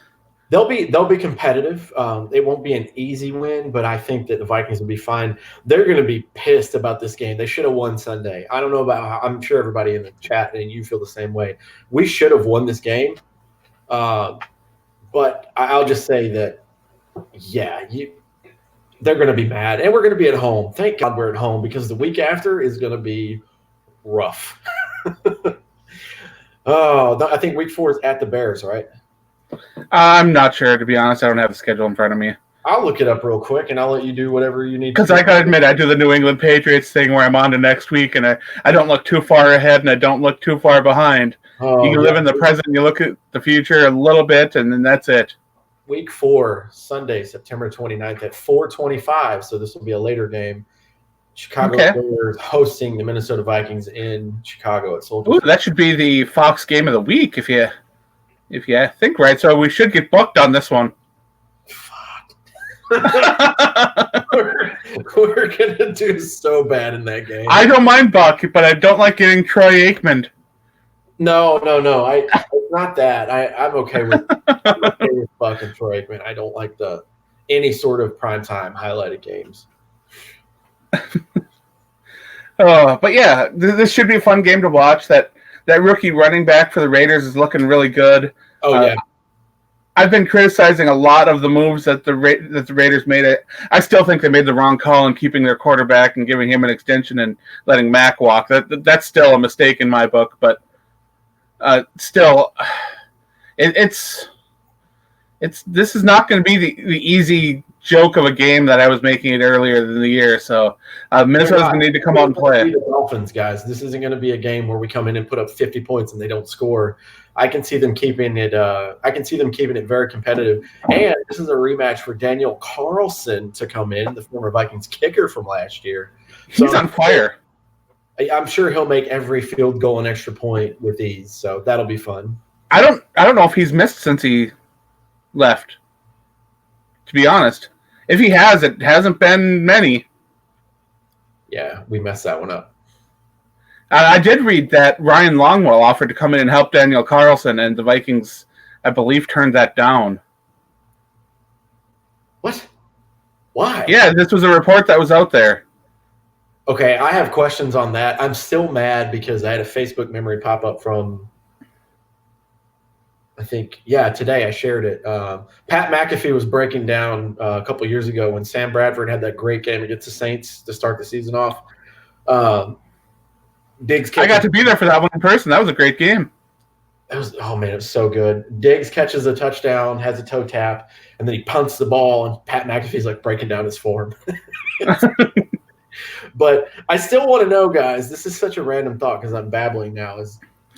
They'll be competitive. It won't be an easy win, but I think that the Vikings will be fine. They're going to be pissed about this game. They should have won Sunday. I don't know about – I'm sure everybody in the chat and you feel the same way. We should have won this game. But I'll just say that, yeah, they're going to be mad. And we're going to be at home. Thank God we're at home because the week after is going to be rough. I think week 4 is at the Bears, right? I'm not sure, to be honest. I don't have the schedule in front of me. I'll look it up real quick, and I'll let you do whatever you need. Because I got to admit, I do the New England Patriots thing where I'm on to next week, and I don't look too far ahead, and I don't look too far behind. You can live in the present, you look at the future a little bit, and then that's it. Week 4, Sunday, September 29th at 4:25, so this will be a later game. Chicago Bears hosting the Minnesota Vikings in Chicago at Soldier Field. That should be the Fox game of the week, if you think right. So we should get booked on this one. We're going to do so bad in that game. I don't mind Buck, but I don't like getting Troy Aikman. No. It's not that. I'm okay with fucking Troy, man. I don't like any sort of primetime highlighted games. But yeah, this should be a fun game to watch. That rookie running back for the Raiders is looking really good. Oh yeah. I've been criticizing a lot of the moves that the Raiders made. I still think they made the wrong call in keeping their quarterback and giving him an extension and letting Mack walk. That's still a mistake in my book. But still, this is not going to be the easy joke of a game that I was making it earlier in the year. So Minnesota's going to need to come out and play. The Dolphins, guys. This isn't going to be a game where we come in and put up 50 points and they don't score. I can see them keeping it. Very competitive. And this is a rematch for Daniel Carlson to come in, the former Vikings kicker from last year. So he's on fire. I'm sure he'll make every field goal and extra point with ease. So that'll be fun. I don't know if he's missed since he left. To be honest, if he has, it hasn't been many. Yeah, we messed that one up. I did read that Ryan Longwell offered to come in and help Daniel Carlson, and the Vikings, I believe, turned that down. What? Why? Yeah, this was a report that was out there. Okay, I have questions on that. I'm still mad because I had a Facebook memory pop up from, I think, today I shared it. Pat McAfee was breaking down a couple years ago when Sam Bradford had that great game against the Saints to start the season off. Diggs I got to be there for that one in person. That was a great game. It was so good. Diggs catches a touchdown, has a toe tap, and then he punts the ball, and Pat McAfee's like breaking down his form. But I still want to know, guys, this is such a random thought because I'm babbling now.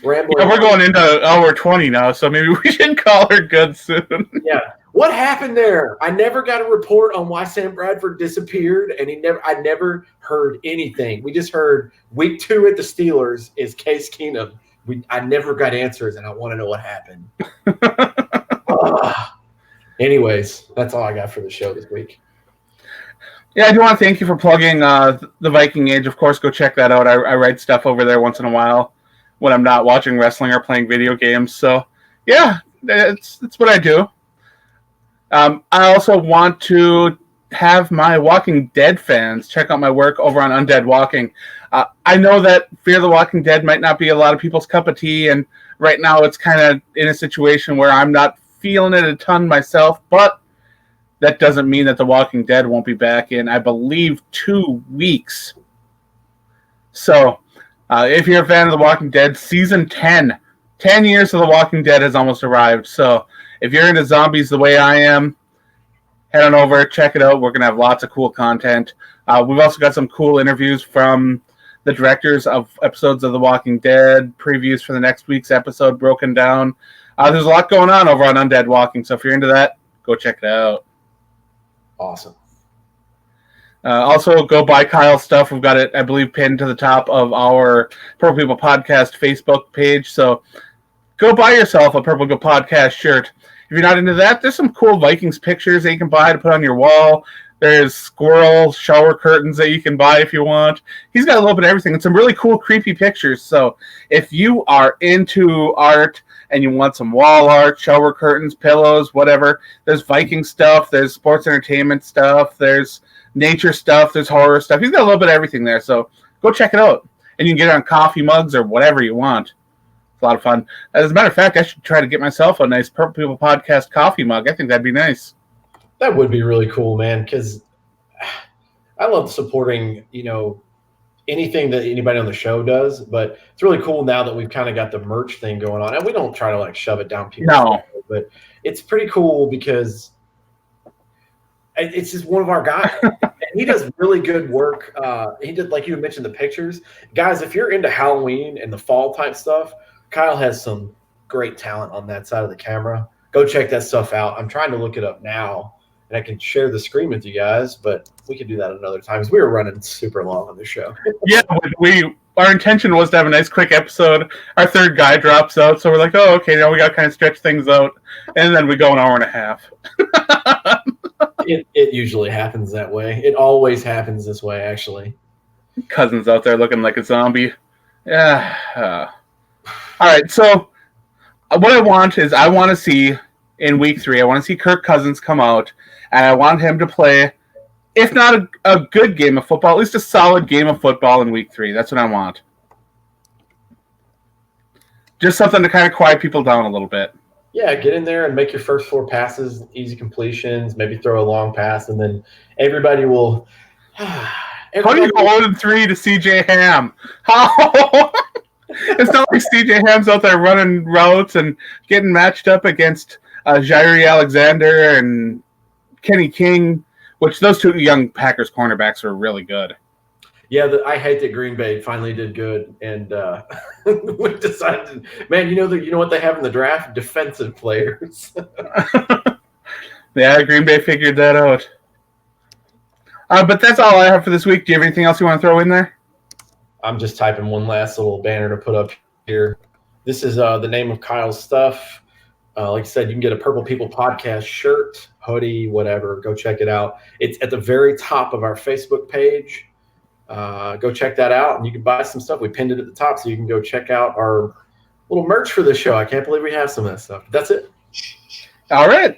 Yeah, we're going into hour 20 now, so maybe we should call her good soon. Yeah. What happened there? I never got a report on why Sam Bradford disappeared, and I never heard anything. We just heard week 2 at the Steelers is Case Keenum. I never got answers, and I want to know what happened. Anyways, that's all I got for the show this week. Yeah, I do want to thank you for plugging the Viking Age. Of course, go check that out. I write stuff over there once in a while when I'm not watching wrestling or playing video games. So, yeah, it's what I do. I also want to have my Walking Dead fans check out my work over on Undead Walking. I know that Fear the Walking Dead might not be a lot of people's cup of tea, and right now it's kind of in a situation where I'm not feeling it a ton myself, but that doesn't mean that The Walking Dead won't be back in, I believe, 2 weeks. So, if you're a fan of The Walking Dead, Season 10 years of The Walking Dead has almost arrived. So, if you're into zombies the way I am, head on over, check it out. We're going to have lots of cool content. We've also got some cool interviews from the directors of episodes of The Walking Dead, previews for the next week's episode broken down. There's a lot going on over on Undead Walking, so if you're into that, go check it out. Awesome. Also, go buy Kyle's stuff. We've got it, I believe, pinned to the top of our Purple People Podcast Facebook page. So go buy yourself a Purple People Podcast shirt. If you're not into that, there's some cool Vikings pictures that you can buy to put on your wall. There's squirrel shower curtains that you can buy if you want. He's got a little bit of everything and some really cool, creepy pictures. So if you are into art and you want some wall art, shower curtains, pillows, whatever, there's Viking stuff, there's sports entertainment stuff, there's nature stuff, there's horror stuff. He's got a little bit of everything there. So go check it out. And you can get it on coffee mugs or whatever you want. It's a lot of fun. As a matter of fact, I should try to get myself a nice Purple People Podcast coffee mug. I think that'd be nice. That would be really cool, man, because I love supporting, anything that anybody on the show does, but it's really cool now that we've kind of got the merch thing going on, and we don't try to shove it down people's throats, but it's pretty cool because it's just one of our guys. And he does really good work. He did, like you mentioned, the pictures. Guys, if you're into Halloween and the fall type stuff, Kyle has some great talent on that side of the camera. Go check that stuff out. I'm trying to look it up now, and I can share the screen with you guys, but we could do that another time because we were running super long on the show. Yeah, our intention was to have a nice quick episode. Our third guy drops out, so we're like, oh, okay, now we got to kind of stretch things out, and then we go an hour and a half. It usually happens that way. It always happens this way, actually. Cousin's out there looking like a zombie. Yeah. All right, so what I want to see in week 3, I want to see Kirk Cousins come out, and I want him to play, if not a good game of football, at least a solid game of football in week 3. That's what I want. Just something to kind of quiet people down a little bit. Yeah, get in there and make your first 4 passes, easy completions, maybe throw a long pass, and then everybody will... How do you go 0-3 to CJ Ham? How? It's not like CJ Ham's out there running routes and getting matched up against Jairi Alexander and Kenny King, which those 2 young Packers cornerbacks are really good. Yeah, I hate that Green Bay finally did good, and we decided, man, you know what they have in the draft? Defensive players. Yeah, Green Bay figured that out. But that's all I have for this week. Do you have anything else you want to throw in there? I'm just typing one last little banner to put up here. This is the name of Kyle's stuff. Like I said, you can get a Purple People Podcast shirt, hoodie, whatever. Go check it out. It's at the very top of our Facebook page. Go check that out, and you can buy some stuff. We pinned it at the top, so you can go check out our little merch for the show. I can't believe we have some of that stuff. That's it. All right.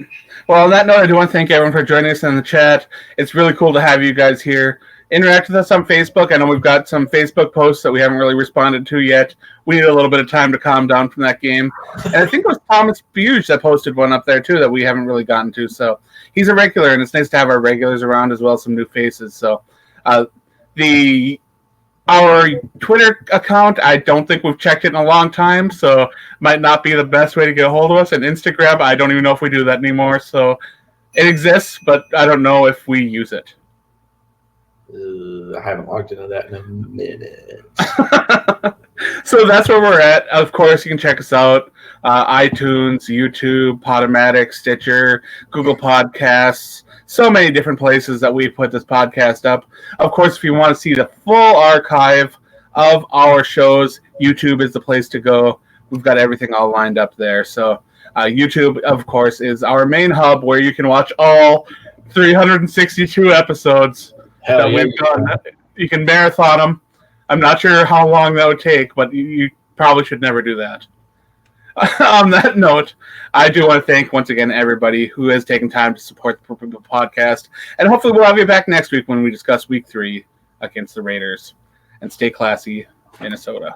Well, on that note, I do want to thank everyone for joining us in the chat. It's really cool to have you guys here. Interact with us on Facebook. I know we've got some Facebook posts that we haven't really responded to yet. We need a little bit of time to calm down from that game. And I think it was Thomas Buge that posted one up there, too, that we haven't really gotten to. So he's a regular, and it's nice to have our regulars around as well as some new faces. So our Twitter account, I don't think we've checked it in a long time, so might not be the best way to get a hold of us. And Instagram, I don't even know if we do that anymore. So it exists, but I don't know if we use it. I haven't logged into that in a minute. So that's where we're at. Of course, you can check us out. iTunes, YouTube, PodOMatic, Stitcher, Google Podcasts. So many different places that we put this podcast up. Of course, if you want to see the full archive of our shows, YouTube is the place to go. We've got everything all lined up there. So YouTube, of course, is our main hub where you can watch all 362 episodes that we've done. You can marathon them. I'm not sure how long that would take, but you probably should never do that. On that note, I do want to thank once again everybody who has taken time to support the Purple People Podcast, and hopefully we'll have you back next week when we discuss Week 3 against the Raiders. And stay classy, Minnesota.